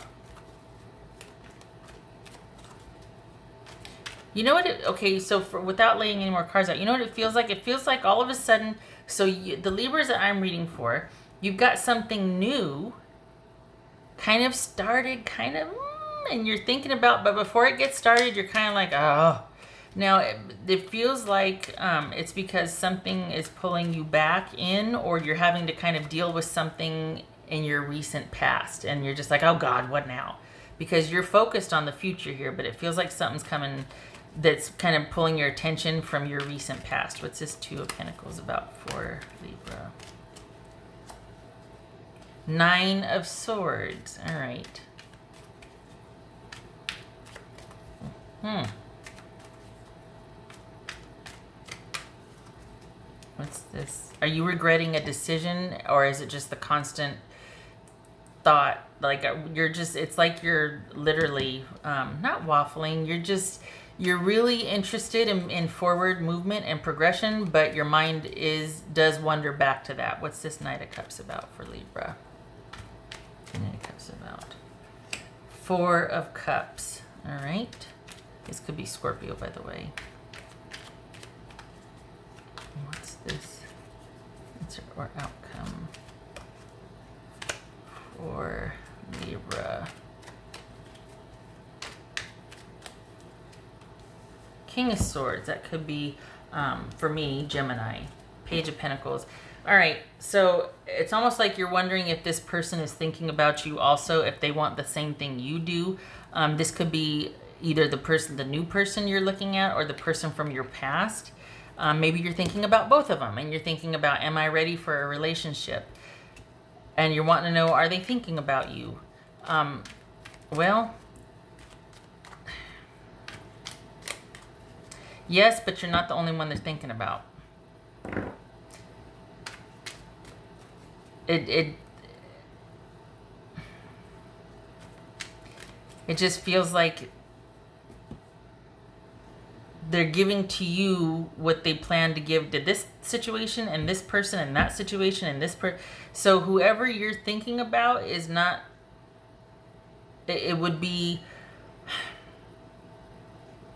You know what okay, so without laying any more cards out, you know what it feels like? It feels like all of a sudden, the Libras that I'm reading for, you've got something new kind of started, and you're thinking about, but before it gets started, you're kind of like, oh. Now, it feels like it's because something is pulling you back in, or you're having to kind of deal with something in your recent past, and you're just like, oh God, what now? Because you're focused on the future here, but it feels like something's coming that's kind of pulling your attention from your recent past. What's this Two of Pentacles about for Libra? Nine of Swords. All right. What's this? Are you regretting a decision, or is it just the constant thought? Like you're just, it's like you're literally not waffling. You're really interested in forward movement and progression, but your mind does wander back to that. What's this Knight of Cups about for Libra? Knight of Cups about. Four of Cups. All right. This could be Scorpio, by the way. What's this? Answer or outcome for Libra? King of Swords. That could be, for me, Gemini. Page of Pentacles. All right, so it's almost like you're wondering if this person is thinking about you also, if they want the same thing you do. This could be either the new person you're looking at, or the person from your past. Maybe you're thinking about both of them, and you're thinking about, am I ready for a relationship? And you're wanting to know, are they thinking about you? Well, yes, but you're not the only one they're thinking about. It just feels like they're giving to you what they plan to give to this situation and this person and that situation and this person. So whoever you're thinking about is not, it wouldn't be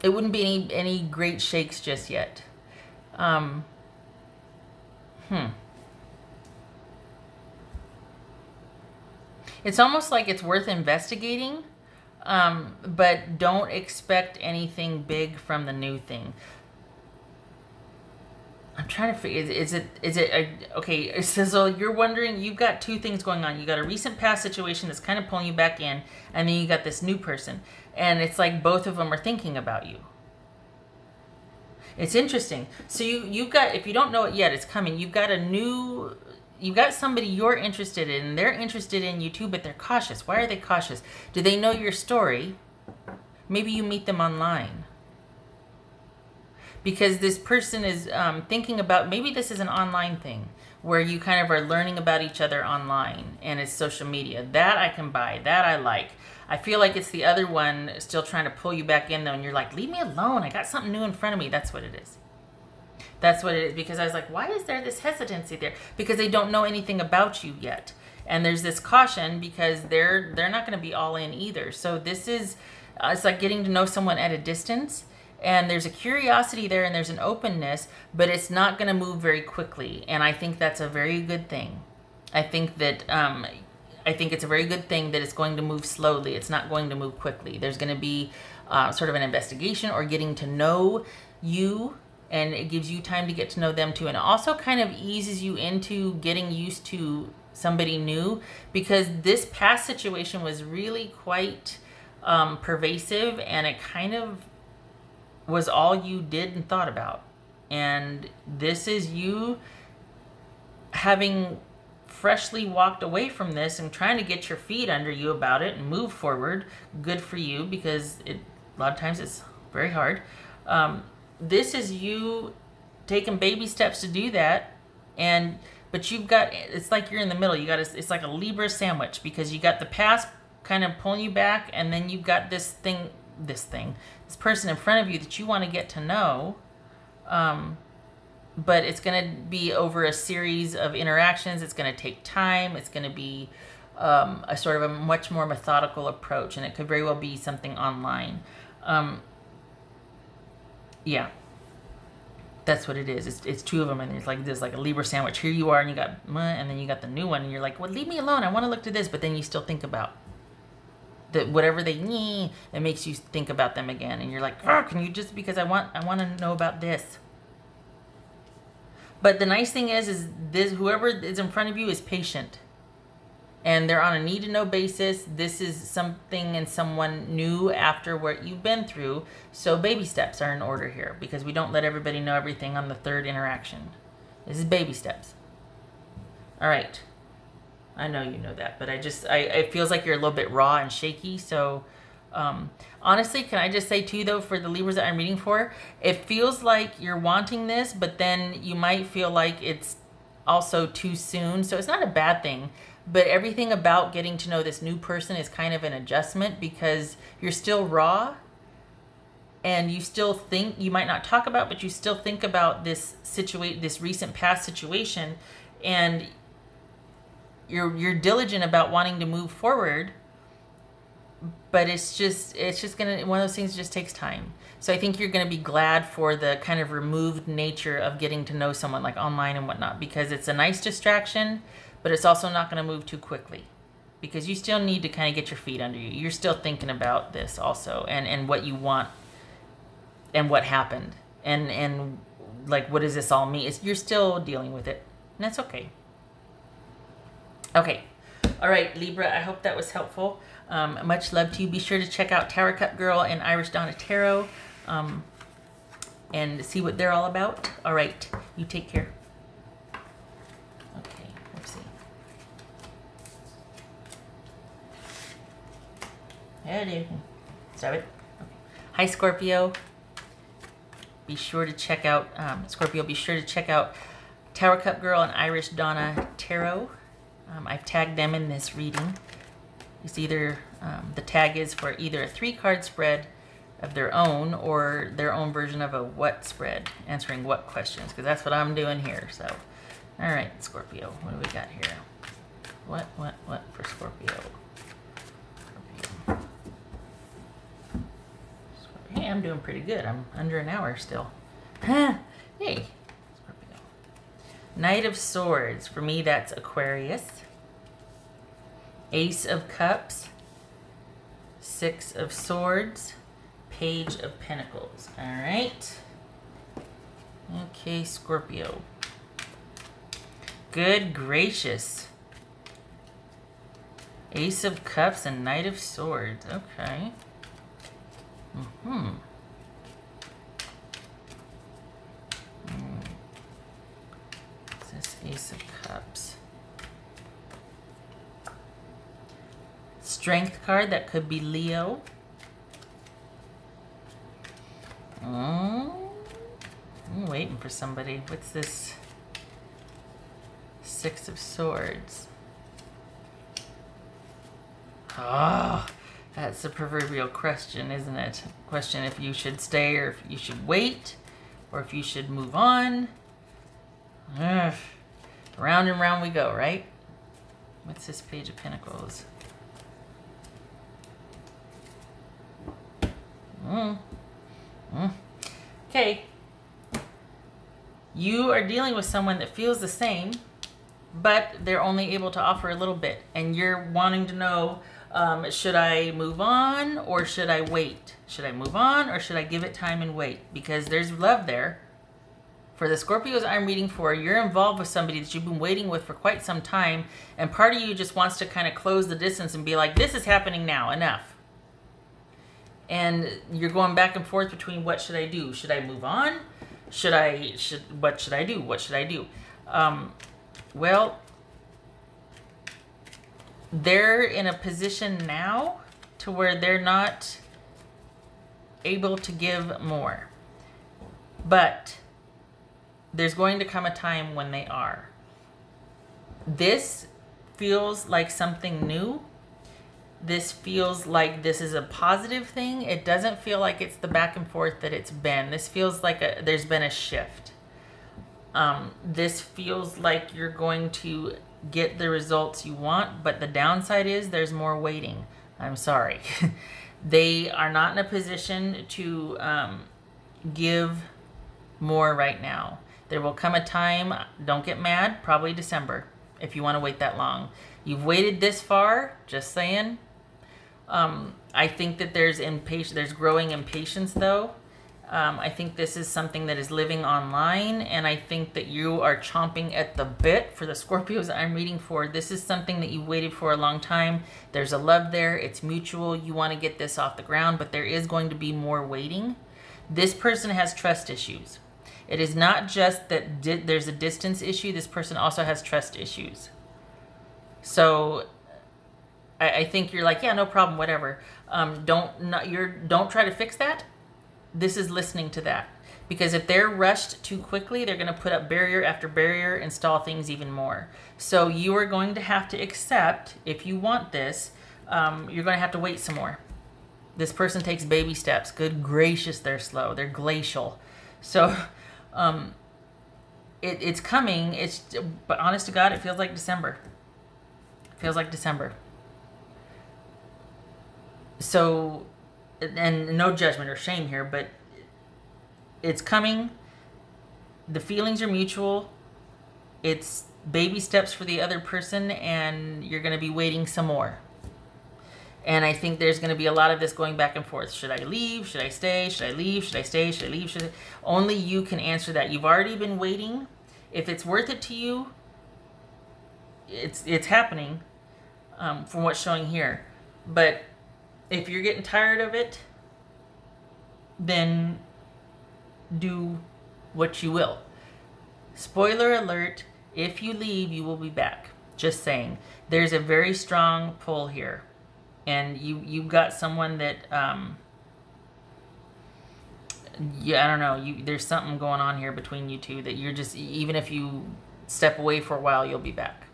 any great shakes just yet. It's almost like it's worth investigating, but don't expect anything big from the new thing. I'm trying to figure, okay, so you're wondering, you've got two things going on. You got a recent past situation that's kind of pulling you back in, and then you got this new person. And it's like both of them are thinking about you. It's interesting. So you've got, if you don't know it yet, it's coming. You've got somebody you're interested in, and they're interested in you too, but they're cautious. Why are they cautious? Do they know your story? Maybe you meet them online. Because this person is thinking about, maybe this is an online thing where you kind of are learning about each other online, and it's social media. That I can buy. That I like. I feel like it's the other one still trying to pull you back in, though, and you're like, leave me alone. I got something new in front of me. That's what it is. That's what it is, because I was like, why is there this hesitancy there? Because they don't know anything about you yet. And there's this caution because they're not going to be all in either. So this is, it's like getting to know someone at a distance. And there's a curiosity there, and there's an openness, but it's not going to move very quickly. And I think that's a very good thing. I think that, I think it's a very good thing that it's going to move slowly. It's not going to move quickly. There's going to be sort of an investigation or getting to know you, and it gives you time to get to know them too. And it also kind of eases you into getting used to somebody new, because this past situation was really quite pervasive, and it kind of was all you did and thought about. And this is you having freshly walked away from this and trying to get your feet under you about it and move forward. Good for you, because a lot of times it's very hard. This is you taking baby steps to do that, but you've got, it's like you're in the middle. It's like a Libra sandwich, because you got the past kind of pulling you back, and then you've got this person in front of you that you want to get to know, but it's going to be over a series of interactions. It's going to take time. It's going to be a sort of a much more methodical approach, and it could very well be something online. Yeah, that's what it is. It's two of them, and it's like this, like a Libra sandwich. Here you are, and you got, and then you got the new one, and you're like, well, leave me alone. I want to look to this, but then you still think about that whatever they need, it makes you think about them again, and you're like, oh, can you just, because I want to know about this. But the nice thing is this, whoever is in front of you is patient. And they're on a need-to-know basis. This is something and someone new after what you've been through. So baby steps are in order here, because we don't let everybody know everything on the third interaction. This is baby steps. All right. I know you know that, but it feels like you're a little bit raw and shaky. So honestly, can I just say too, though, for the Libras that I'm reading for, it feels like you're wanting this, but then you might feel like it's also too soon. So it's not a bad thing. But everything about getting to know this new person is kind of an adjustment, because you're still raw and you still think, you might not talk about, but you still think about this recent past situation, and you're diligent about wanting to move forward, but it's just gonna, one of those things just takes time. So I think you're gonna be glad for the kind of removed nature of getting to know someone like online and whatnot, because it's a nice distraction. But it's also not going to move too quickly, because you still need to kind of get your feet under you. You're still thinking about this also, and what you want and what happened, and like, what does this all mean? You're still dealing with it, and that's okay. Okay. All right, Libra, I hope that was helpful. Much love to you. Be sure to check out Tower Cup Girl and Irish Donna Tarot and see what they're all about. All right. You take care. Yeah, dude. Stop it. Okay. Hi, Scorpio. Be sure to check out, Scorpio, be sure to check out Tower Cup Girl and Irish Donna Tarot. I've tagged them in this reading. It's either, the tag is for either a 3-card spread of their own, or their own version of a what spread, answering what questions, because that's what I'm doing here. So, all right, Scorpio, what do we got here? What for Scorpio? Hey, I'm doing pretty good. I'm under an hour still. Hey, Scorpio. Knight of Swords. For me, that's Aquarius. Ace of Cups. 6 of Swords. Page of Pentacles. All right. Okay, Scorpio. Good gracious. Ace of Cups and Knight of Swords. Okay. What's this Ace of Cups? Strength card, that could be Leo. I'm waiting for somebody. What's this? 6 of Swords. Oh, that's the proverbial question, isn't it? Question if you should stay, or if you should wait, or if you should move on. Ugh. Round and round we go, right? What's this Page of Pentacles? Okay. You are dealing with someone that feels the same, but they're only able to offer a little bit, and you're wanting to know, should I move on or should I wait? Should I move on or should I give it time and wait? Because there's love there. For the Scorpios I'm reading for, you're involved with somebody that you've been waiting with for quite some time, and part of you just wants to kind of close the distance and be like, this is happening now, enough. And you're going back and forth between, what should I do? Should I move on? What should I do? What should I do? Well, they're in a position now to where they're not able to give more. But there's going to come a time when they are. This feels like something new. This feels like this is a positive thing. It doesn't feel like it's the back and forth that it's been. This feels like there's been a shift. This feels like you're going to get the results you want, but the downside is there's more waiting. I'm sorry. They are not in a position to give more right now. There will come a time, don't get mad, probably December, if you want to wait that long. You've waited this far, just saying. I think that there's growing impatience though. I think this is something that is living online, and I think that you are chomping at the bit. For the Scorpios I'm reading for, this is something that you waited for a long time. There's a love there. It's mutual. You want to get this off the ground, but there is going to be more waiting. This person has trust issues. It is not just that there's a distance issue. This person also has trust issues. So I think you're like, yeah, no problem, whatever. Don't try to fix that. This is listening to that. Because if they're rushed too quickly, they're going to put up barrier after barrier, install things even more. So you are going to have to accept, if you want this, you're going to have to wait some more. This person takes baby steps. Good gracious, they're slow. They're glacial. So it's coming. But honest to God, it feels like December. It feels like December. So, and no judgment or shame here, but it's coming. The feelings are mutual. It's baby steps for the other person, and you're going to be waiting some more. And I think there's going to be a lot of this going back and forth. Should I leave? Should I stay? Should I leave? Should I stay? Should I leave? Only you can answer that. You've already been waiting. If it's worth it to you, it's happening from what's showing here. But if you're getting tired of it, then do what you will. Spoiler alert, if you leave, you will be back. Just saying. There's a very strong pull here. And you've got someone that, yeah, I don't know. There's something going on here between you two that you're just, even if you step away for a while, you'll be back.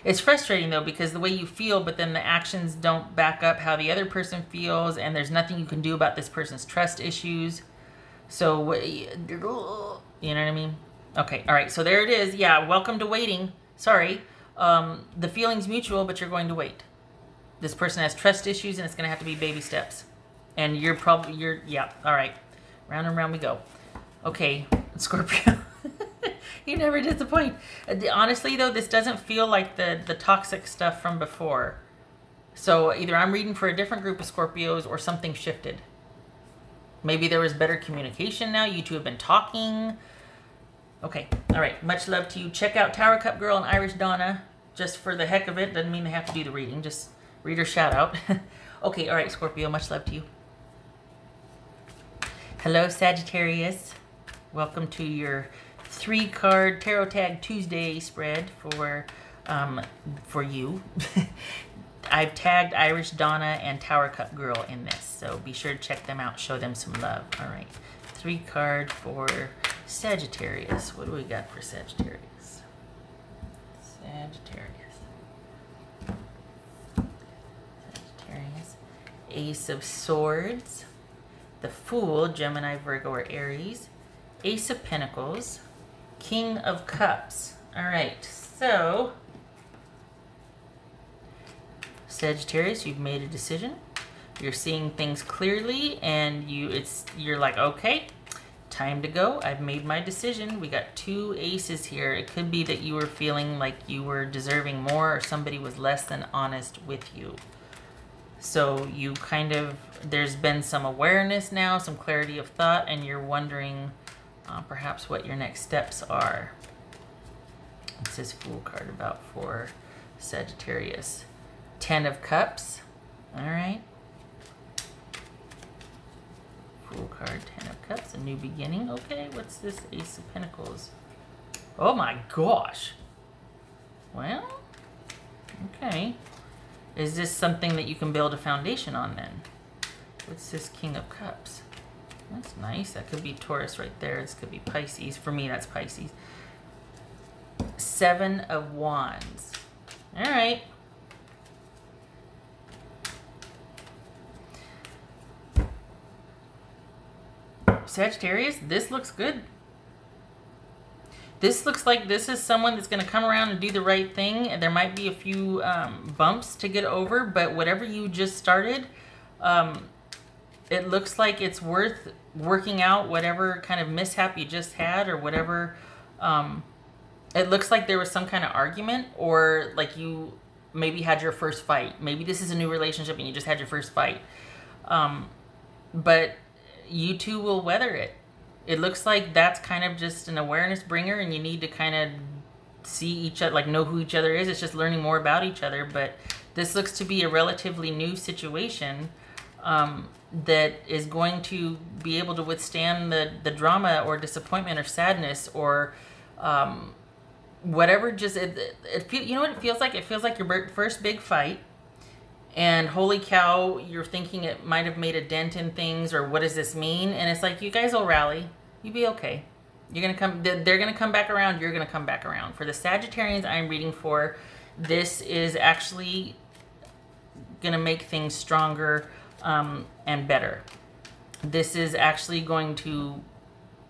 It's frustrating, though, because the way you feel, but then the actions don't back up how the other person feels, and there's nothing you can do about this person's trust issues. So, you know what I mean? Okay, all right, so there it is. Yeah, welcome to waiting. Sorry. The feeling's mutual, but you're going to wait. This person has trust issues, and it's going to have to be baby steps. And yeah, all right. Round and round we go. Okay, Scorpio. You never disappoint. Honestly, though, this doesn't feel like the toxic stuff from before. So either I'm reading for a different group of Scorpios or something shifted. Maybe there was better communication now. You two have been talking. Okay, all right. Much love to you. Check out Tower Cup Girl and Irish Donna just for the heck of it. Doesn't mean they have to do the reading. Just read or shout out. Okay, all right, Scorpio. Much love to you. Hello, Sagittarius. Welcome to your 3-card Tarot Tag Tuesday spread for you. I've tagged Irish Donna and Tower Cup Girl in this, so be sure to check them out. Show them some love. All right, 3-card for Sagittarius. What do we got for Sagittarius? Sagittarius. Ace of Swords. The Fool, Gemini, Virgo, or Aries. Ace of Pentacles. King of Cups. All right, so Sagittarius, you've made a decision. You're seeing things clearly, and you're like, okay, time to go. I've made my decision. We got 2 aces here. It could be that you were feeling like you were deserving more, or somebody was less than honest with you. So you kind of, there's been some awareness now, some clarity of thought, and you're wondering perhaps what your next steps are. What's this Fool card about for Sagittarius? 10 of Cups. All right. Fool card, 10 of Cups, a new beginning. Okay, what's this Ace of Pentacles? Oh my gosh. Well, okay. Is this something that you can build a foundation on then? What's this King of Cups? That's nice. That could be Taurus right there. This could be Pisces. For me, that's Pisces. 7 of Wands. All right. Sagittarius, this looks good. This looks like this is someone that's going to come around and do the right thing. And there might be a few bumps to get over, but whatever you just started, it looks like it's worth working out whatever kind of mishap you just had, or whatever. It looks like there was some kind of argument, or like you maybe had your first fight. Maybe this is a new relationship and you just had your first fight. but you two will weather it. It looks like that's kind of just an awareness bringer, and you need to kind of see each other, like know who each other is. It's just learning more about each other. But this looks to be a relatively new situation that is going to be able to withstand the drama or disappointment or sadness or whatever. Just you know what it feels like? It feels like your first big fight. And holy cow, you're thinking it might have made a dent in things, or what does this mean? And it's like, you guys will rally. You'll be okay. You're gonna come. They're gonna come back around. You're gonna come back around. For the Sagittarians I'm reading for, this is actually gonna make things stronger and better. This is actually going to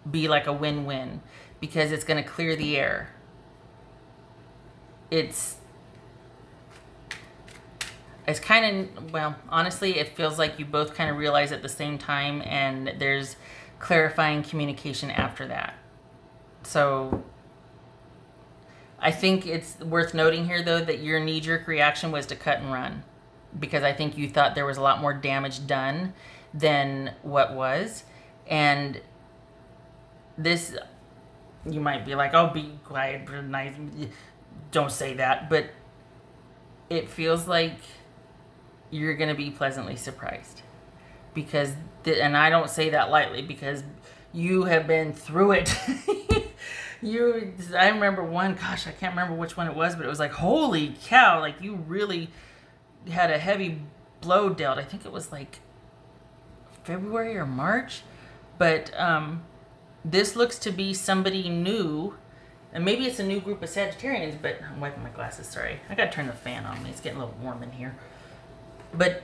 be like a win-win because it's gonna clear the air. It's kind of, well, honestly, it feels like you both kind of realize at the same time, and there's clarifying communication after that. So I think it's worth noting here, though, that your knee-jerk reaction was to cut and run, because I think you thought there was a lot more damage done than what was. And this, you might be like, oh, be quiet, nice, don't say that, but it feels like you're going to be pleasantly surprised, because and I don't say that lightly, because you have been through it. I remember one, gosh, I can't remember which one it was, but it was like, holy cow, like you really had a heavy blow dealt. I think it was like February or March, but this looks to be somebody new, and maybe it's a new group of Sagittarians, but I'm wiping my glasses, sorry. I gotta turn the fan on me, it's getting a little warm in here. But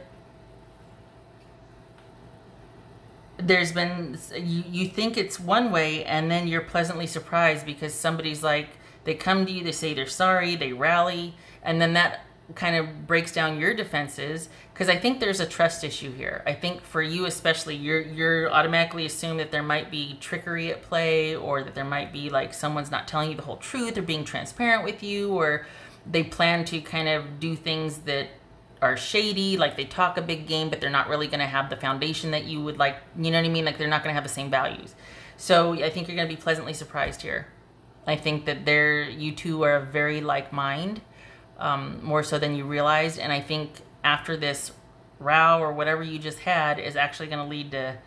there's been, you think it's one way, and then you're pleasantly surprised because somebody's like, they come to you, they say they're sorry, they rally, and then that kind of breaks down your defenses, because I think there's a trust issue here. I think for you especially, you're automatically assume that there might be trickery at play, or that there might be like someone's not telling you the whole truth or being transparent with you, or they plan to kind of do things that are shady, like they talk a big game, but they're not really going to have the foundation that you would like, you know what I mean? Like they're not going to have the same values. So I think you're going to be pleasantly surprised here. I think that you two are a very like mind, more so than you realized. And I think after this row or whatever you just had is actually going to lead to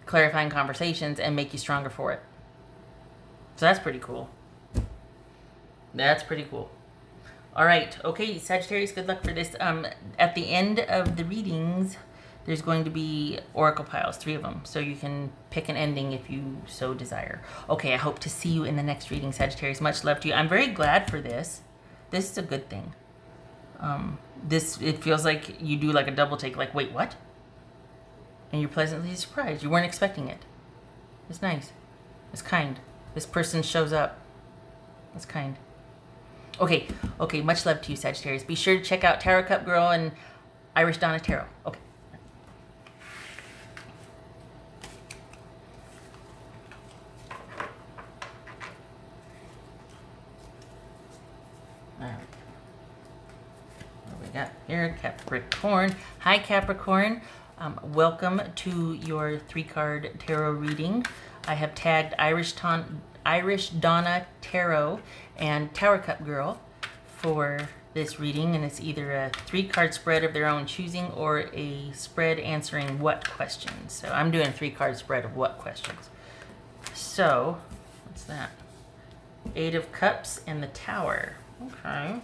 clarifying conversations and make you stronger for it. So that's pretty cool. That's pretty cool. All right, okay, Sagittarius, good luck for this. At the end of the readings, there's going to be oracle piles, 3 of them, so you can pick an ending if you so desire. Okay, I hope to see you in the next reading, Sagittarius. Much love to you. I'm very glad for this. This is a good thing. It feels like you do like a double take, like, wait, what? And you're pleasantly surprised. You weren't expecting it. It's nice. It's kind. This person shows up. It's kind. Okay, much love to you, Sagittarius. Be sure to check out Tarot Cup Girl and Irish Donna Tarot. Okay. All right. What do we got here? Capricorn. Hi, Capricorn. Welcome to your 3-card tarot reading. I have tagged Irish Donna Tarot and Tower Cup Girl for this reading, and it's either a 3-card spread of their own choosing or a spread answering what questions. So I'm doing a 3-card spread of what questions. So what's that? 8 of Cups and the Tower. Okay.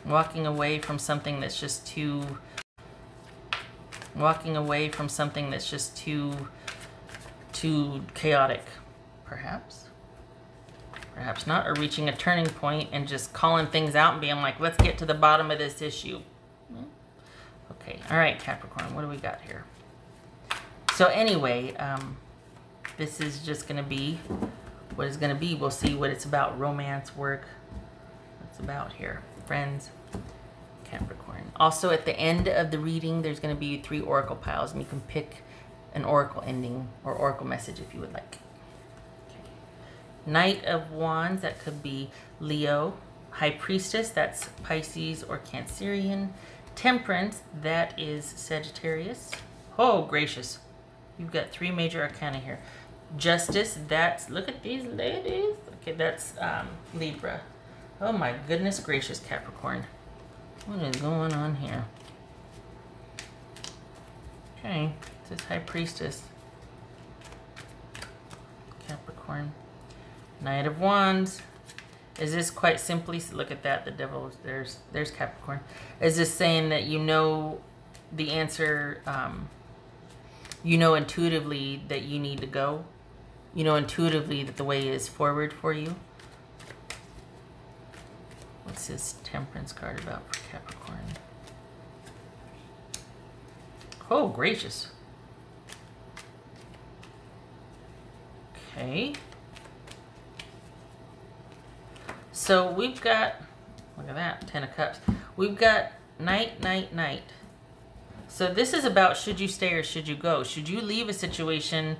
Walking away from something that's just too chaotic, perhaps. Perhaps not, or reaching a turning point and just calling things out and being like, let's get to the bottom of this issue. Okay, all right, Capricorn, what do we got here? So anyway, this is just going to be what it's going to be. We'll see what it's about. Romance, work, what's about here. Friends, Capricorn. Also, at the end of the reading, there's going to be 3 oracle piles, and you can pick an oracle ending or oracle message if you would like. Knight of Wands, that could be Leo. High Priestess, that's Pisces or Cancerian. Temperance, that is Sagittarius. Oh, gracious. You've got 3 major arcana here. Justice, that's, look at these ladies. Okay, that's Libra. Oh my goodness gracious, Capricorn. What is going on here? Okay, this is High Priestess. Capricorn. Knight of Wands. Is this quite simply, look at that, the devil, there's Capricorn. Is this saying that you know the answer, you know intuitively that you need to go? You know intuitively that the way is forward for you? What's this Temperance card about for Capricorn? Oh, gracious. Okay. So we've got, look at that, 10 of Cups. We've got Knight, Knight, Knight. So this is about should you stay or should you go? Should you leave a situation?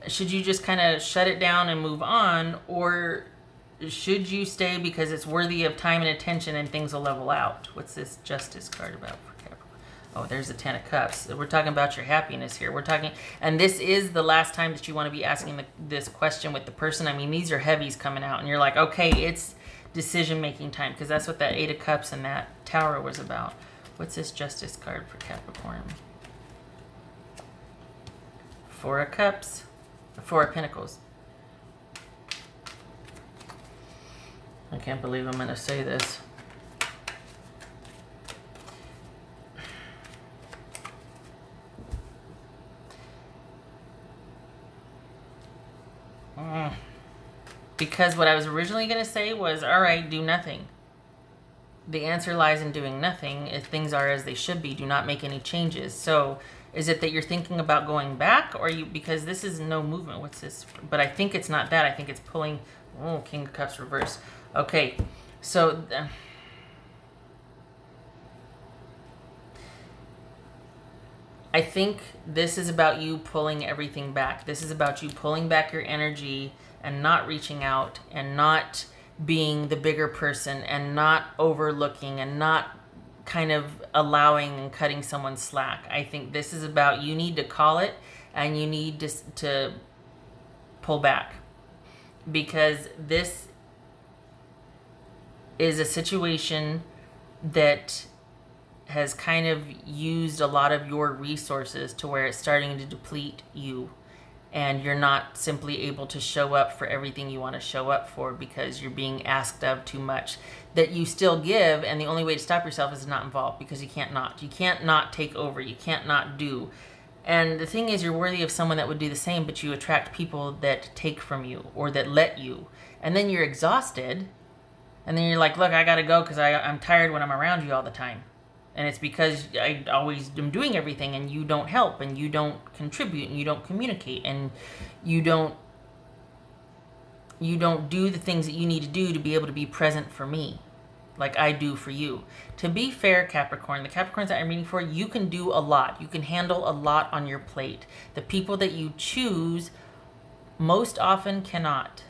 Should you just kind of shut it down and move on? Or should you stay because it's worthy of time and attention and things will level out? What's this Justice card about for Capricorn? Oh, there's the 10 of Cups. We're talking about your happiness here. We're talking, and this is the last time that you want to be asking this question with the person. I mean, these are heavies coming out, and you're like, okay, it's decision-making time, because that's what that 8 of Cups and that Tower was about. What's this Justice card for Capricorn? 4 of Cups, 4 of Pentacles. I can't believe I'm going to say this. Because what I was originally going to say was, all right, do nothing. The answer lies in doing nothing. If things are as they should be, do not make any changes. So is it that you're thinking about going back, or you, because this is no movement. What's this? But I think it's not that. I think it's pulling. Oh, King of Cups reverse. Okay, so I think this is about you pulling everything back. This is about you pulling back your energy and not reaching out and not being the bigger person and not overlooking and not kind of allowing and cutting someone slack. I think this is about you need to call it and you need to pull back, because this is a situation that has kind of used a lot of your resources to where it's starting to deplete you, and you're not simply able to show up for everything you want to show up for because you're being asked of too much that you still give, and the only way to stop yourself is not involved, because you can't not take over, you can't not do. And the thing is, you're worthy of someone that would do the same, but you attract people that take from you or that let you, and then you're exhausted, and then you're like, look, I gotta go because I'm tired when I'm around you all the time. And it's because I always am doing everything and you don't help and you don't contribute and you don't communicate and you don't do the things that you need to do to be able to be present for me like I do for you. To be fair, Capricorn, the Capricorns that I'm reading for, you can do a lot. You can handle a lot on your plate. The people that you choose most often cannot.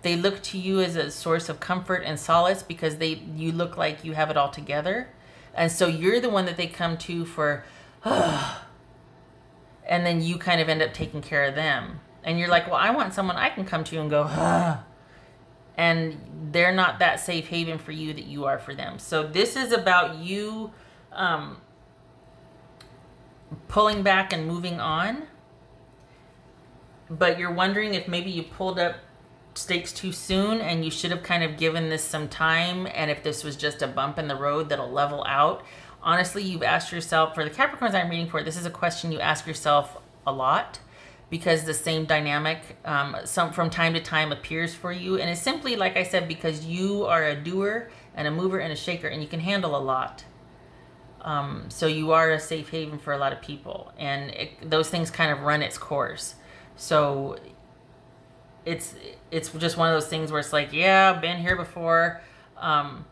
They look to you as a source of comfort and solace because you look like you have it all together. And so you're the one that they come to for, and then you kind of end up taking care of them. And you're like, well, I want someone I can come to and go, and they're not that safe haven for you that you are for them. So this is about you pulling back and moving on. But you're wondering if maybe you pulled up stakes too soon and you should have kind of given this some time, and if this was just a bump in the road that'll level out. Honestly, you've asked yourself, for the Capricorns I'm reading for, this is a question you ask yourself a lot, because the same dynamic from time to time appears for you, and it's simply, like I said, because you are a doer and a mover and a shaker, and you can handle a lot. So you are a safe haven for a lot of people, and those things kind of run its course. So it's just one of those things where it's like, yeah, I've been here before. And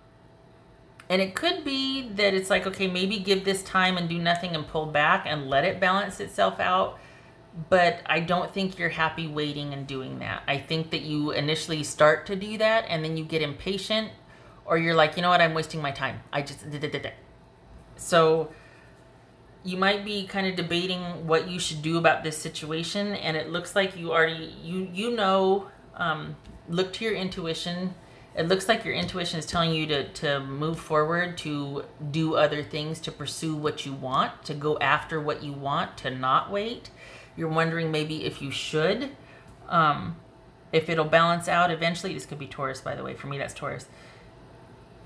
it could be that it's like, okay, maybe give this time and do nothing and pull back and let it balance itself out. But I don't think you're happy waiting and doing that. I think that you initially start to do that and then you get impatient, or you're like, you know what, I'm wasting my time. I just did it. So you might be kind of debating what you should do about this situation, and it looks like you already, look to your intuition. It looks like your intuition is telling you to move forward, to do other things, to pursue what you want, to go after what you want, to not wait. You're wondering maybe if you should, if it'll balance out eventually. This could be Taurus, by the way. For me, that's Taurus.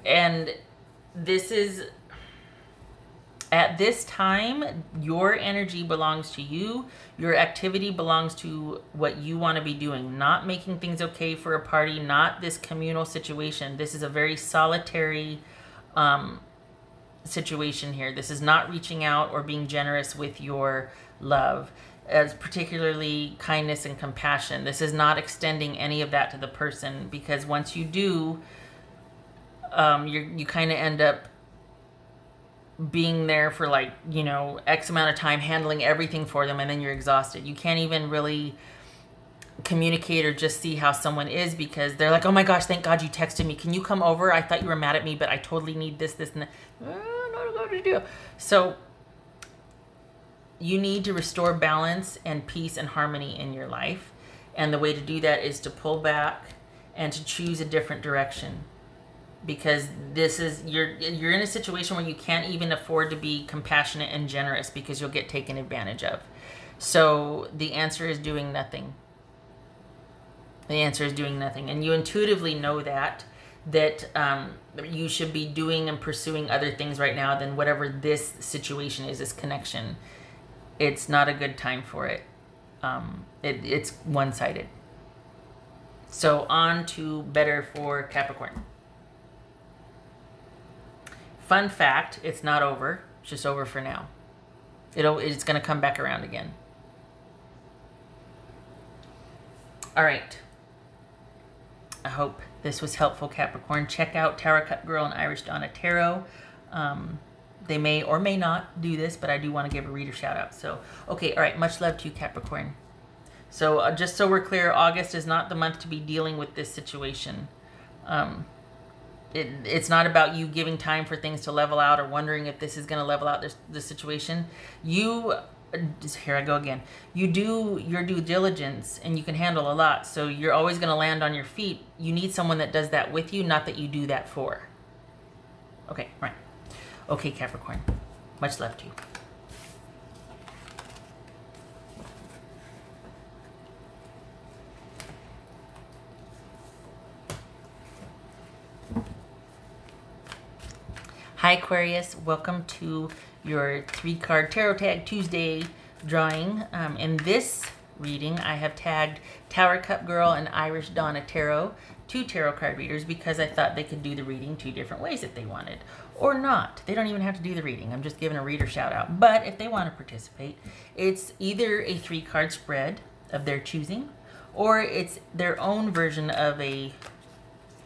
And this is, at this time, your energy belongs to you. Your activity belongs to what you want to be doing, not making things okay for a party, not this communal situation. This is a very solitary situation here. This is not reaching out or being generous with your love, as particularly kindness and compassion. This is not extending any of that to the person, because once you do, you kind of end up being there for like, X amount of time, handling everything for them, and then you're exhausted. You can't even really communicate or just see how someone is, because they're like, oh my gosh, thank God you texted me. Can you come over? I thought you were mad at me, but I totally need this, and that. I don't know what to do. So you need to restore balance and peace and harmony in your life. And the way to do that is to pull back and to choose a different direction. Because this is, you're in a situation where you can't even afford to be compassionate and generous, because you'll get taken advantage of. So the answer is doing nothing. The answer is doing nothing. And you intuitively know that you should be doing and pursuing other things right now than whatever this situation is, this connection. It's not a good time for it. It's one-sided. So on to better for Capricorn. Fun fact, it's not over. It's just over for now. It's going to come back around again. All right. I hope this was helpful, Capricorn. Check out Tarot Cup Girl and Irish Donna Tarot. They may or may not do this, but I do want to give a reader shout out. So, okay, all right. Much love to you, Capricorn. So just so we're clear, August is not the month to be dealing with this situation. It's not about you giving time for things to level out or wondering if this is going to level out this situation. Here I go again. You do your due diligence and you can handle a lot. So you're always going to land on your feet. You need someone that does that with you, not that you do that for. Okay, right. Okay, Capricorn. Much love to you. Hi Aquarius, welcome to your 3-card Tarot Tag Tuesday drawing. In this reading, I have tagged Tarot Cup Girl and Irish Donna Tarot, 2 tarot card readers, because I thought they could do the reading 2 different ways if they wanted. Or not. They don't even have to do the reading. I'm just giving a reader shout out. But if they want to participate, it's either a 3-card spread of their choosing, or it's their own version of a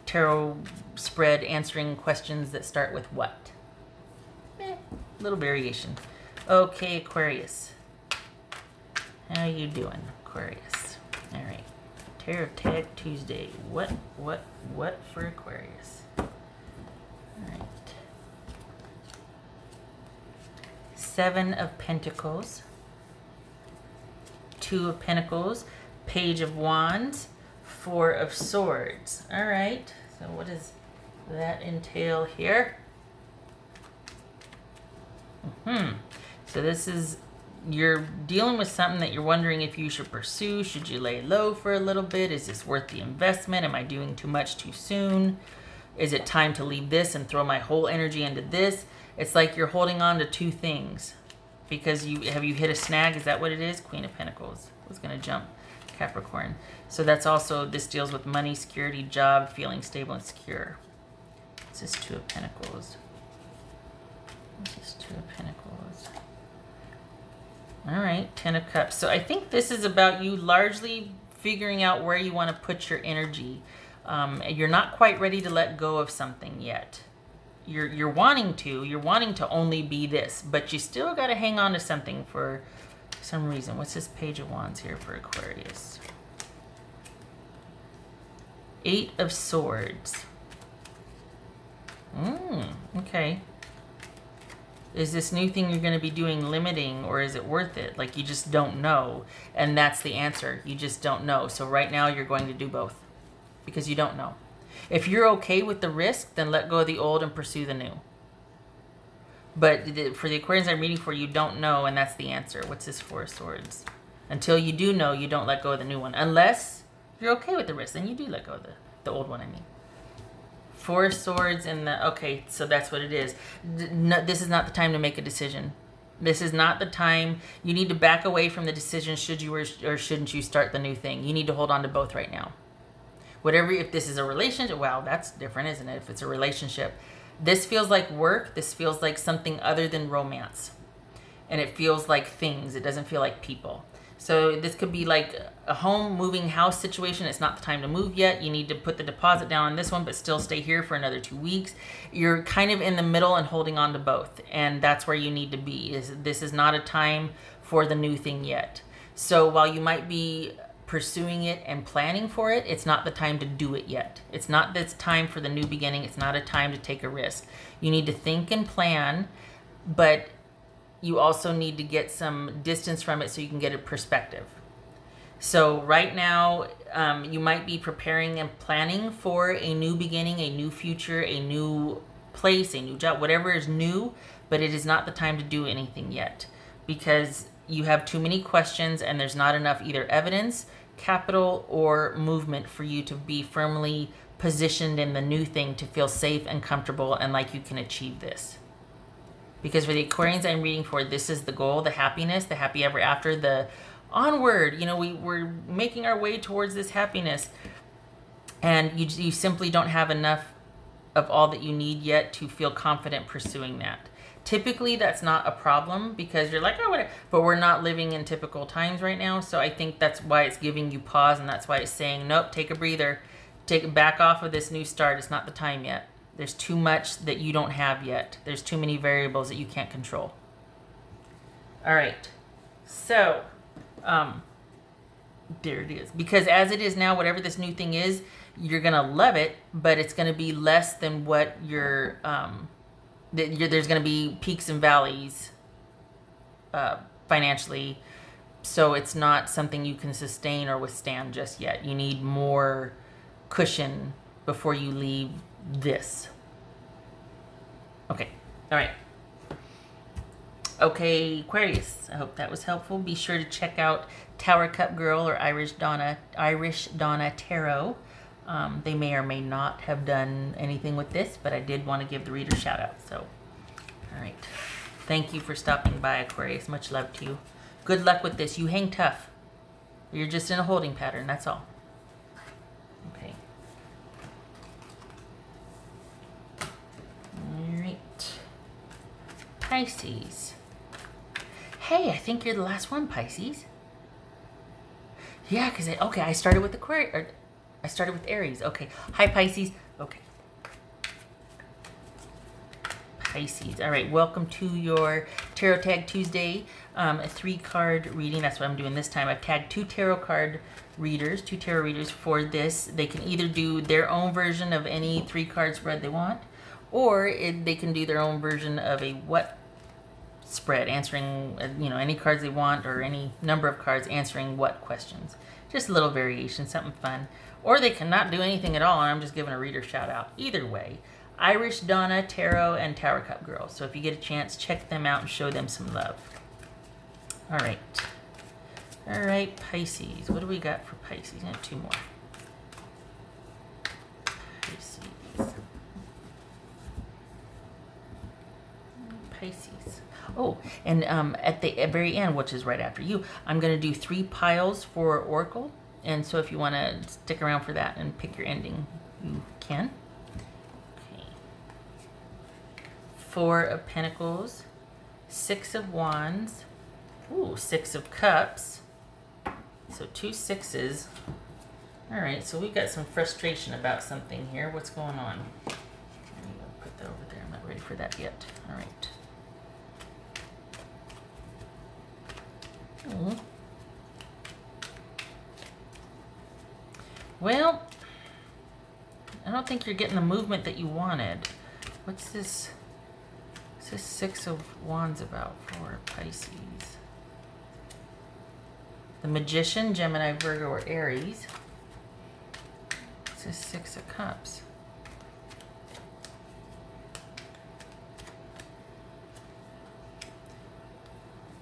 tarot spread answering questions that start with what? Little variation. Okay, Aquarius. How you doing, Aquarius? All right. Tarot Tag Tuesday. What for Aquarius? All right. 7 of Pentacles. 2 of Pentacles. Page of Wands. 4 of Swords. All right. So what does that entail here? So this is, you're dealing with something that you're wondering if you should pursue. Should you lay low for a little bit? Is this worth the investment? Am I doing too much too soon? Is it time to leave this and throw my whole energy into this? It's like you're holding on to 2 things because have you hit a snag? Is that what it is? Queen of Pentacles. I was going to jump, Capricorn. So that's also, this deals with money, security, job, feeling stable and secure. This is 2 of Pentacles. This is 2 of Pentacles. All right, 10 of Cups. So I think this is about you largely figuring out where you want to put your energy. You're not quite ready to let go of something yet. You're wanting to only be this, but you still got to hang on to something for some reason. What's this Page of Wands here for Aquarius? 8 of Swords. Okay. Is this new thing you're going to be doing limiting, or is it worth it? Like, you just don't know. And that's the answer. You just don't know. So right now you're going to do both because you don't know. If you're okay with the risk, then let go of the old and pursue the new. But for the Aquarians I'm reading for, you don't know, and that's the answer. What's this Four of Swords? Until you do know, you don't let go of the new one. Unless you're okay with the risk, then you do let go of the old one, I mean. Four of Swords and the... Okay, so that's what it is. No, this is not the time to make a decision. This is not the time. You need to back away from the decision, should you or shouldn't you start the new thing. You need to hold on to both right now. Whatever, if this is a relationship, wow, that's different, isn't it? If it's a relationship. This feels like work. This feels like something other than romance. And it feels like things. It doesn't feel like people. So this could be like a home moving house situation. It's not the time to move yet. You need to put the deposit down on this one, but still stay here for another 2 weeks. You're kind of in the middle and holding on to both. And that's where you need to be. This is not a time for the new thing yet. So while you might be pursuing it and planning for it, it's not the time to do it yet. It's not this time for the new beginning. It's not a time to take a risk. You need to think and plan, but you also need to get some distance from it so you can get a perspective. So right now, you might be preparing and planning for a new beginning, a new future, a new place, a new job, whatever is new, but it is not the time to do anything yet because you have too many questions and there's not enough either evidence, capital, or movement for you to be firmly positioned in the new thing to feel safe and comfortable and like you can achieve this. Because for the Aquarians I'm reading for, this is the goal, the happiness, the happy ever after, the onward. You know, we're making our way towards this happiness. And you simply don't have enough of all that you need yet to feel confident pursuing that. Typically, that's not a problem because you're like, oh, whatever. But we're not living in typical times right now. So I think that's why it's giving you pause. And that's why it's saying, nope, take a breather. Back off of this new start. It's not the time yet. There's too much that you don't have yet. There's too many variables that you can't control. All right. So, there it is. Because as it is now, whatever this new thing is, you're going to love it, but it's going to be less than what there's going to be peaks and valleys financially. So it's not something you can sustain or withstand just yet. You need more cushion before you leave this. Okay. All right. Okay, Aquarius. I hope that was helpful. Be sure to check out Tower Cup Girl or Irish Donna Tarot. They may or may not have done anything with this, but I did want to give the reader a shout out. So, all right. Thank you for stopping by, Aquarius. Much love to you. Good luck with this. You hang tough. You're just in a holding pattern. That's all. Okay. All right. Pisces. Hey, I think you're the last one, Pisces. Yeah, because I started with Aquarius, or I started with Aries. Okay. Hi, Pisces. Okay. Pisces. All right. Welcome to your Tarot Tag Tuesday, a 3-card reading. That's what I'm doing this time. I've tagged 2 tarot readers for this. They can either do their own version of any 3-card spread they want, or they can do their own version of a what spread, answering any cards they want or any number of cards answering what questions. Just a little variation, something fun. Or they cannot do anything at all, and I'm just giving a reader shout out. Either way, Irish Donna Tarot and Tower Cup Girl. So if you get a chance, check them out and show them some love. All right. All right, Pisces. What do we got for Pisces? I have 2 more. Pisces. Oh, and at the very end, which is right after you, I'm going to do 3 piles for Oracle. And so if you want to stick around for that and pick your ending, you can. Okay. 4 of Pentacles, 6 of Wands, ooh, 6 of Cups. So 2 6s. All right, so we've got some frustration about something here. What's going on? I'm going to put that over there. I'm not ready for that yet. All right. Well, I don't think you're getting the movement that you wanted. What's this? What's this Six of Wands about for Pisces? The Magician, Gemini, Virgo, or Aries. What's this Six of Cups?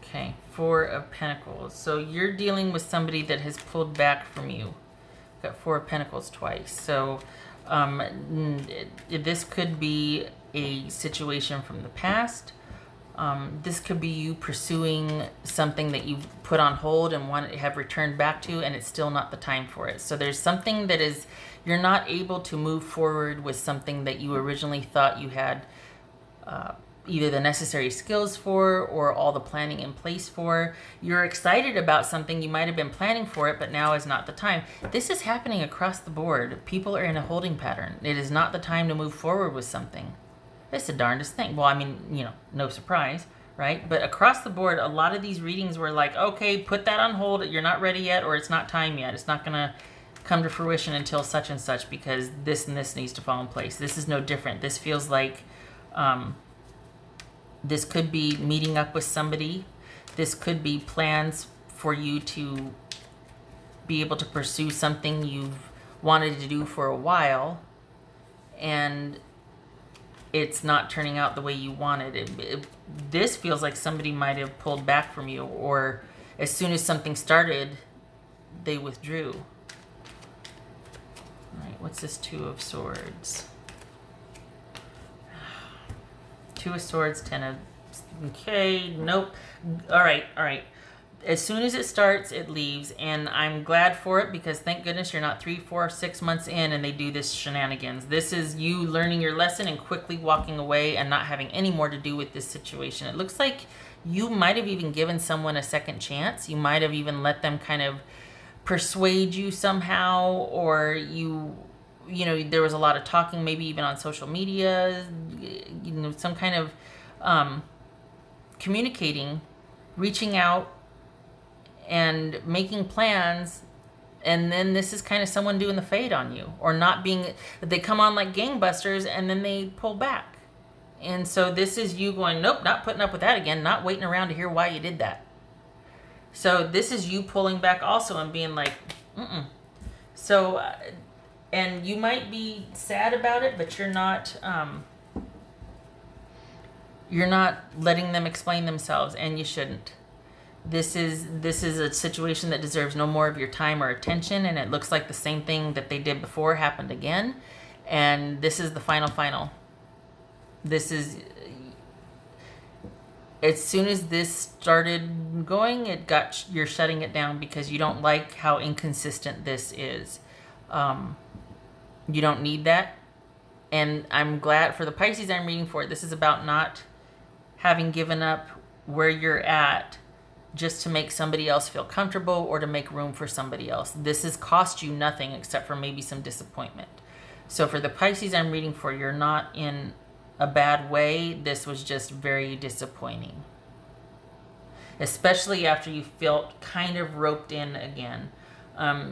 Okay, Four of Pentacles. So you're dealing with somebody that has pulled back from you. Got Four of Pentacles twice. So this could be a situation from the past. This could be you pursuing something that you've put on hold and want to have returned back to, and it's still not the time for it. So there's something that is, you're not able to move forward with something that you originally thought you had either the necessary skills for or all the planning in place for. You're excited about something, you might have been planning for it, but now is not the time. This is happening across the board. People are in a holding pattern. It is not the time to move forward with something. It's the darndest thing. Well, I mean, you know, no surprise, right? But across the board, a lot of these readings were like, okay, put that on hold. You're not ready yet, or it's not time yet. It's not going to come to fruition until such and such because this and this needs to fall in place. This is no different. This feels like this could be meeting up with somebody. This could be plans for you to be able to pursue something you've wanted to do for a while, and it's not turning out the way you wanted. This feels like somebody might have pulled back from you, or as soon as something started, they withdrew. All right, what's this Two of Swords? Two of Swords, Ten of... Okay, nope. All right. As soon as it starts, it leaves, and I'm glad for it because thank goodness you're not 3, 4, 6 months in and they do this shenanigans. This is you learning your lesson and quickly walking away and not having any more to do with this situation. It looks like you might have even given someone a second chance. You might have even let them kind of persuade you somehow, or you know, there was a lot of talking, maybe even on social media, you know, some kind of communicating, reaching out and making plans, and then this is kind of someone doing the fade on you, or not being, they come on like gangbusters and then they pull back. And so this is you going, nope, not putting up with that again, not waiting around to hear why you did that. So this is you pulling back also and being like, So, and you might be sad about it, but you're not letting them explain themselves, and you shouldn't. This is a situation that deserves no more of your time or attention, and it looks like the same thing that they did before happened again, and this is the final. This is, as soon as this started going, you're shutting it down because you don't like how inconsistent this is. You don't need that. And I'm glad for the Pisces I'm reading for, this is about not having given up where you're at just to make somebody else feel comfortable or to make room for somebody else. This has cost you nothing except for maybe some disappointment. So for the Pisces I'm reading for, you're not in a bad way. This was just very disappointing. Especially after you felt kind of roped in again.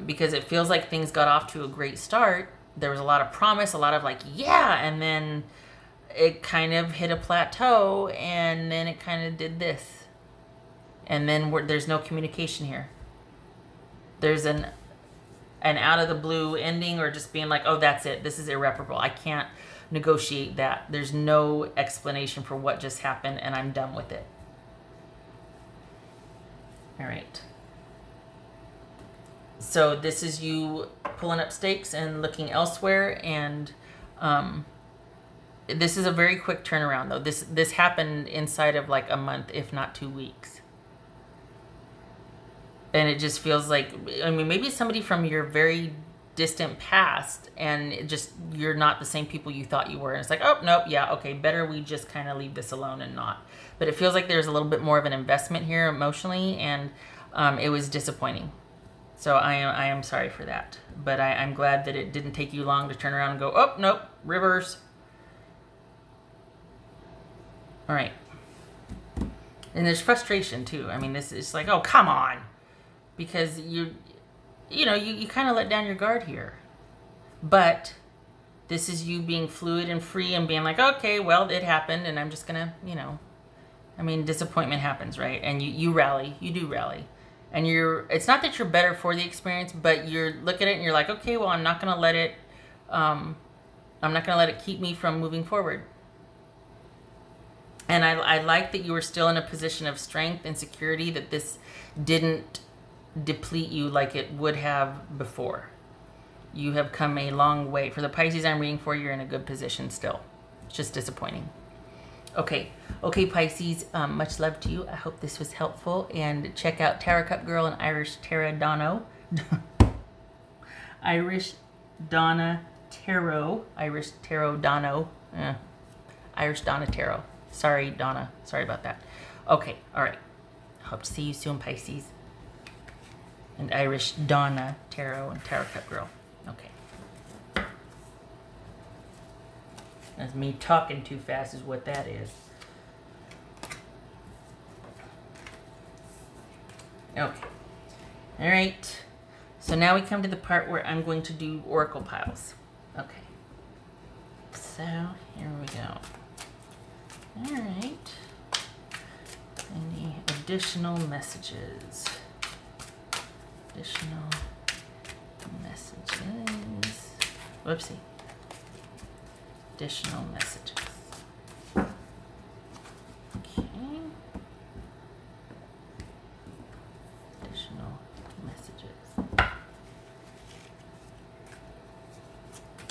Because it feels like things got off to a great start. There was a lot of promise, a lot of like, yeah, and then it kind of hit a plateau, and then it kind of did this. And then there's no communication here. There's an out of the blue ending, or just being like, oh, that's it. This is irreparable. I can't negotiate that. There's no explanation for what just happened, and I'm done with it. All right. So this is you pulling up stakes and looking elsewhere, and this is a very quick turnaround, though. This happened inside of like a month, if not 2 weeks. And it just feels like, I mean, maybe it's somebody from your very distant past, and you're not the same people you thought you were. And it's like, oh, nope, yeah, okay, better we just kind of leave this alone and not. But it feels like there's a little bit more of an investment here emotionally, and it was disappointing. So I am sorry for that. But I'm glad that it didn't take you long to turn around and go, oh, nope, reverse. All right. And there's frustration, too. I mean, this is like, oh, come on. Because you kind of let down your guard here. But This is you being fluid and free and being like, okay, well, it happened, and I'm just gonna, you know, I mean, disappointment happens, right? And you rally, you do rally. And it's not that you're better for the experience, but you're look at it and you're like, okay, well, I'm not gonna let it keep me from moving forward. And I like that you were still in a position of strength and security, that this didn't deplete you like it would have before. You have come a long way. For the Pisces I'm reading for, you're in a good position still. It's just disappointing. Okay, Pisces, much love to you. I hope this was helpful. And check out Tarot Cup Girl and Irish Tarot Dono. Irish Donna Tarot. Irish Tarot Dono. Irish Donna Tarot. Sorry, Donna. Sorry about that. Okay, all right. Hope to see you soon, Pisces. And Irish Donna Tarot and Tarot Cup Girl. Okay. That's me talking too fast is what that is. Okay. All right. So now we come to the part where I'm going to do oracle piles. Okay. So here we go. All right. Any additional messages? Additional messages. Whoopsie. Additional messages. Okay. Additional messages.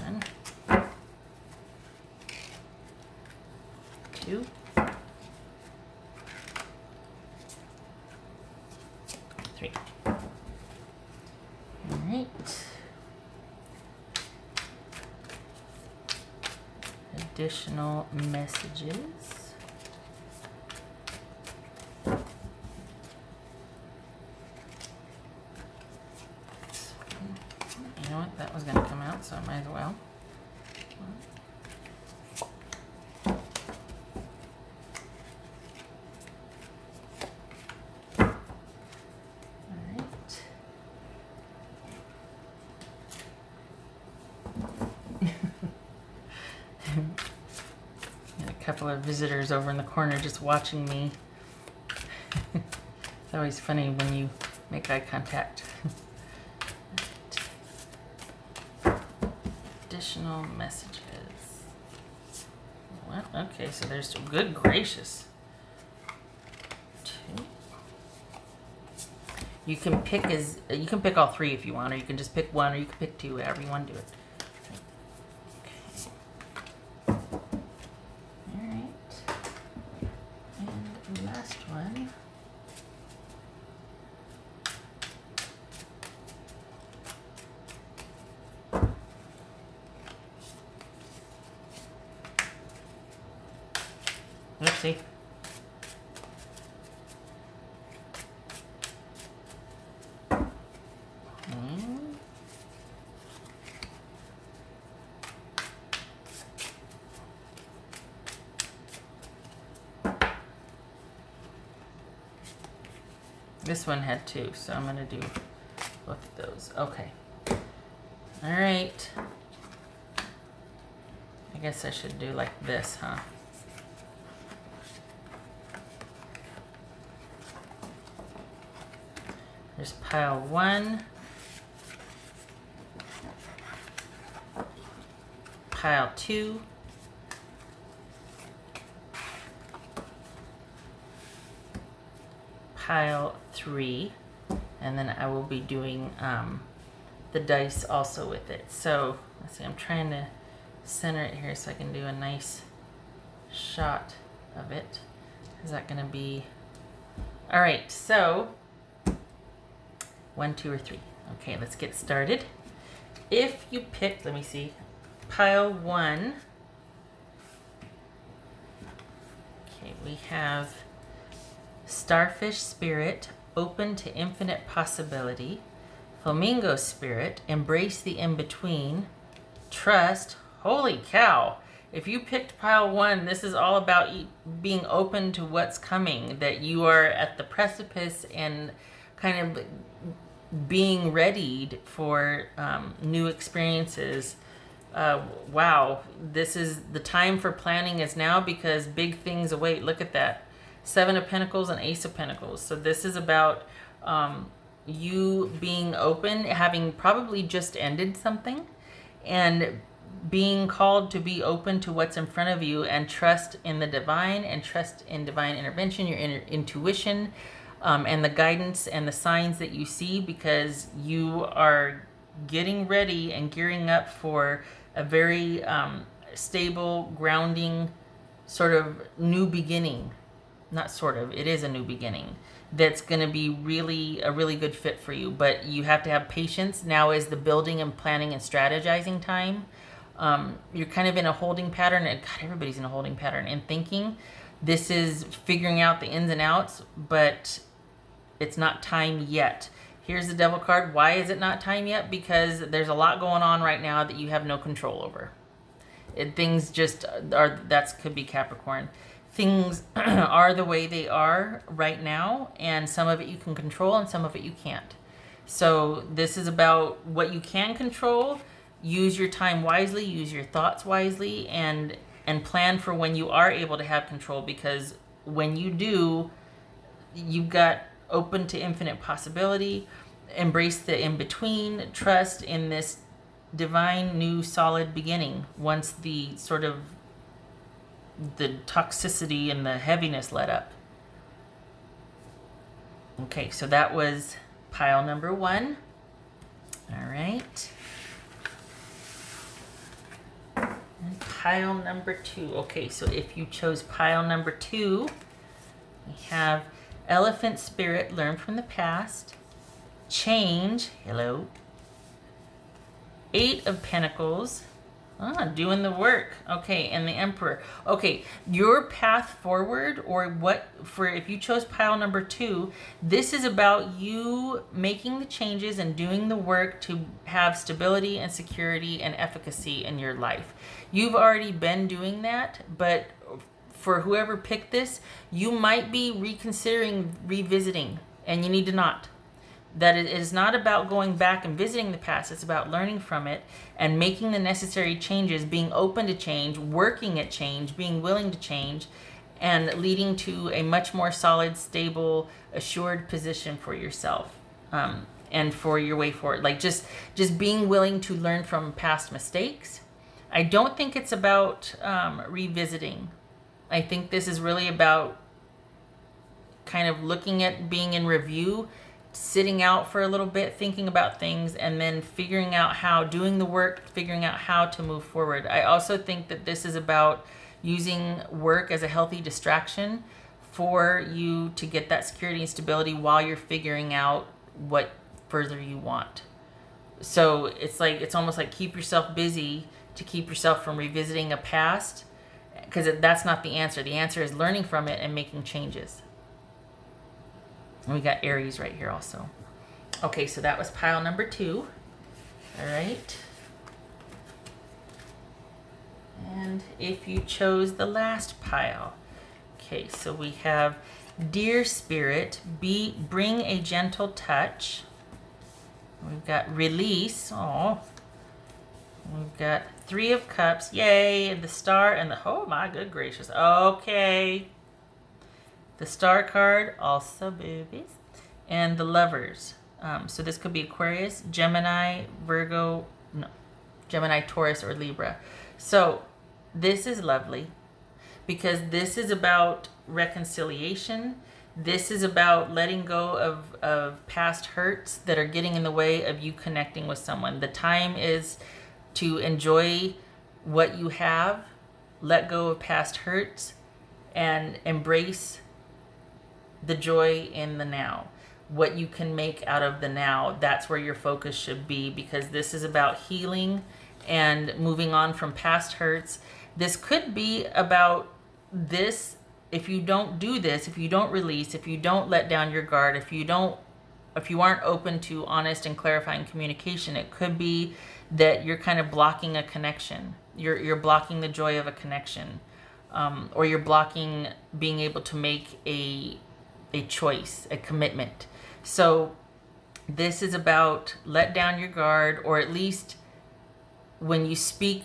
One. Two. Three. All right. Additional messages. You know what? That was going to come out, so I might as well. Couple of visitors over in the corner just watching me. It's always funny when you make eye contact. Additional messages. What? Okay, so there's good gracious. Two. You can pick all three if you want, or you can just pick one, or you can pick two, however you want to do it. Oopsie. This one had two, so I'm going to do both of those. Okay. All right. I guess I should do like this, huh? There's pile one, pile two, pile three, and then I will be doing the dice also with it. So let's see, I'm trying to center it here so I can do a nice shot of it. Is that going to be all right? So 1, 2, or 3. Okay, let's get started. If you pick, let me see, pile one. Okay, we have Starfish Spirit, open to infinite possibility. Flamingo Spirit, embrace the in-between. Trust, holy cow. If you picked pile one, this is all about being open to what's coming, that you are at the precipice and kind of being readied for new experiences, wow, this is the time for planning is now because big things await. Look at that. 7 of Pentacles and Ace of Pentacles. So this is about you being open, having probably just ended something, and being called to be open to what's in front of you and trust in the divine and trust in divine intervention, your intuition, and the guidance and the signs that you see, because you are getting ready and gearing up for a very stable, grounding, sort of new beginning. Not sort of, it is a new beginning that's going to be a really good fit for you. But you have to have patience. Now is the building and planning and strategizing time. You're kind of in a holding pattern, and God, everybody's in a holding pattern and thinking. This is figuring out the ins and outs, but it's not time yet. Here's the Devil card. Why is it not time yet? Because there's a lot going on right now that you have no control over. Things just are, that could be Capricorn. Things are the way they are right now, and some of it you can control and some of it you can't. So this is about what you can control. Use your time wisely, use your thoughts wisely, and plan for when you are able to have control, because when you do, you've got open to infinite possibility. Embrace the in-between. Trust in this divine, new, solid beginning once the sort of the toxicity and the heaviness let up. Okay, so that was pile number 1. All right. And pile number 2. Okay, so if you chose pile number 2, we have Elephant Spirit, learn from the past. Change, hello. 8 of Pentacles, doing the work. Okay, and the Emperor. Okay, your path forward, or what, for if you chose pile number 2, this is about you making the changes and doing the work to have stability and security and efficacy in your life. You've already been doing that, but for whoever picked this, you might be reconsidering revisiting, and you need to not. That it is not about going back and visiting the past. It's about learning from it and making the necessary changes, being open to change, working at change, being willing to change, and leading to a much more solid, stable, assured position for yourself and for your way forward. Like just being willing to learn from past mistakes. I don't think it's about revisiting. I think this is really about kind of looking at being in review, sitting out for a little bit, thinking about things, and then figuring out how, doing the work, figuring out how to move forward. I also think that this is about using work as a healthy distraction for you to get that security and stability while you're figuring out what further you want. So it's like, it's almost like keep yourself busy to keep yourself from revisiting a past, because that's not the answer. The answer is learning from it and making changes. And we got Aries right here also. Okay, so that was pile number 2. All right. And if you chose the last pile. Okay, so we have Dear Spirit, bring a gentle touch. We've got Release. Oh. We've got 3 of Cups. Yay. The Star and the... Oh, my good gracious. Okay. The Star card, also boobies, and the Lovers. So this could be Aquarius, Gemini, Virgo, no, Gemini, Taurus, or Libra. So this is lovely because this is about reconciliation. This is about letting go of past hurts that are getting in the way of you connecting with someone. The time is to enjoy what you have, let go of past hurts, and embrace the joy in the now. What you can make out of the now, that's where your focus should be, because this is about healing and moving on from past hurts. This could be about this. If you don't do this, if you don't release, if you don't let down your guard, if you aren't open to honest and clarifying communication, it could be that you're kind of blocking a connection. You're blocking the joy of a connection, or you're blocking being able to make a choice, a commitment. So this is about let down your guard, or at least when you speak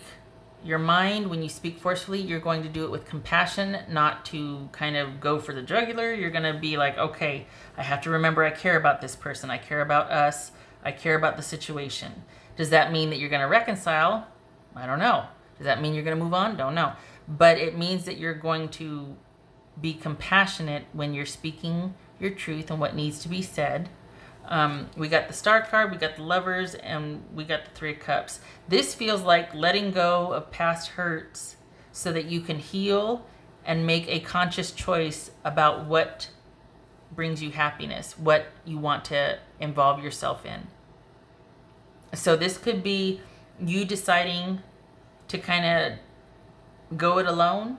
your mind, when you speak forcefully, you're going to do it with compassion, not to kind of go for the jugular. You're going to be like, okay, I have to remember I care about this person. I care about us. I care about the situation. Does that mean that you're going to reconcile? I don't know. Does that mean you're going to move on? Don't know. But it means that you're going to be compassionate when you're speaking your truth and what needs to be said. We got the Star card, we got the Lovers, and we got the Three of Cups. This feels like letting go of past hurts so that you can heal and make a conscious choice about what brings you happiness, what you want to involve yourself in. So this could be you deciding to kind of go it alone,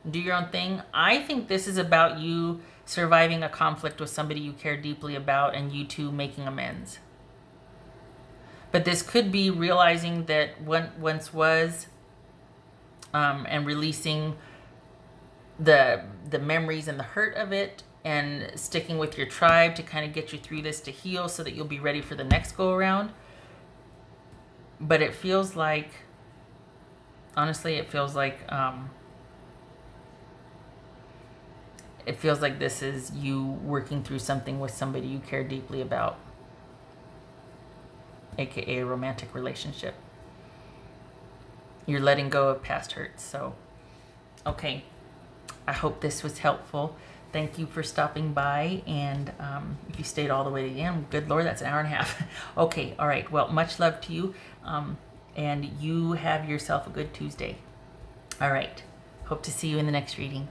do your own thing. I think this is about you surviving a conflict with somebody you care deeply about and you two making amends. But this could be realizing that what once was, and releasing the memories and the hurt of it, and sticking with your tribe to kind of get you through this, to heal so that you'll be ready for the next go around. But it feels like, honestly, it feels like this is you working through something with somebody you care deeply about, aka a romantic relationship. You're letting go of past hurts. So, okay, I hope this was helpful. Thank you for stopping by, and if you stayed all the way to the end, good Lord, that's an hour and a half. Okay, all right, well, much love to you, and you have yourself a good Tuesday. All right, hope to see you in the next reading.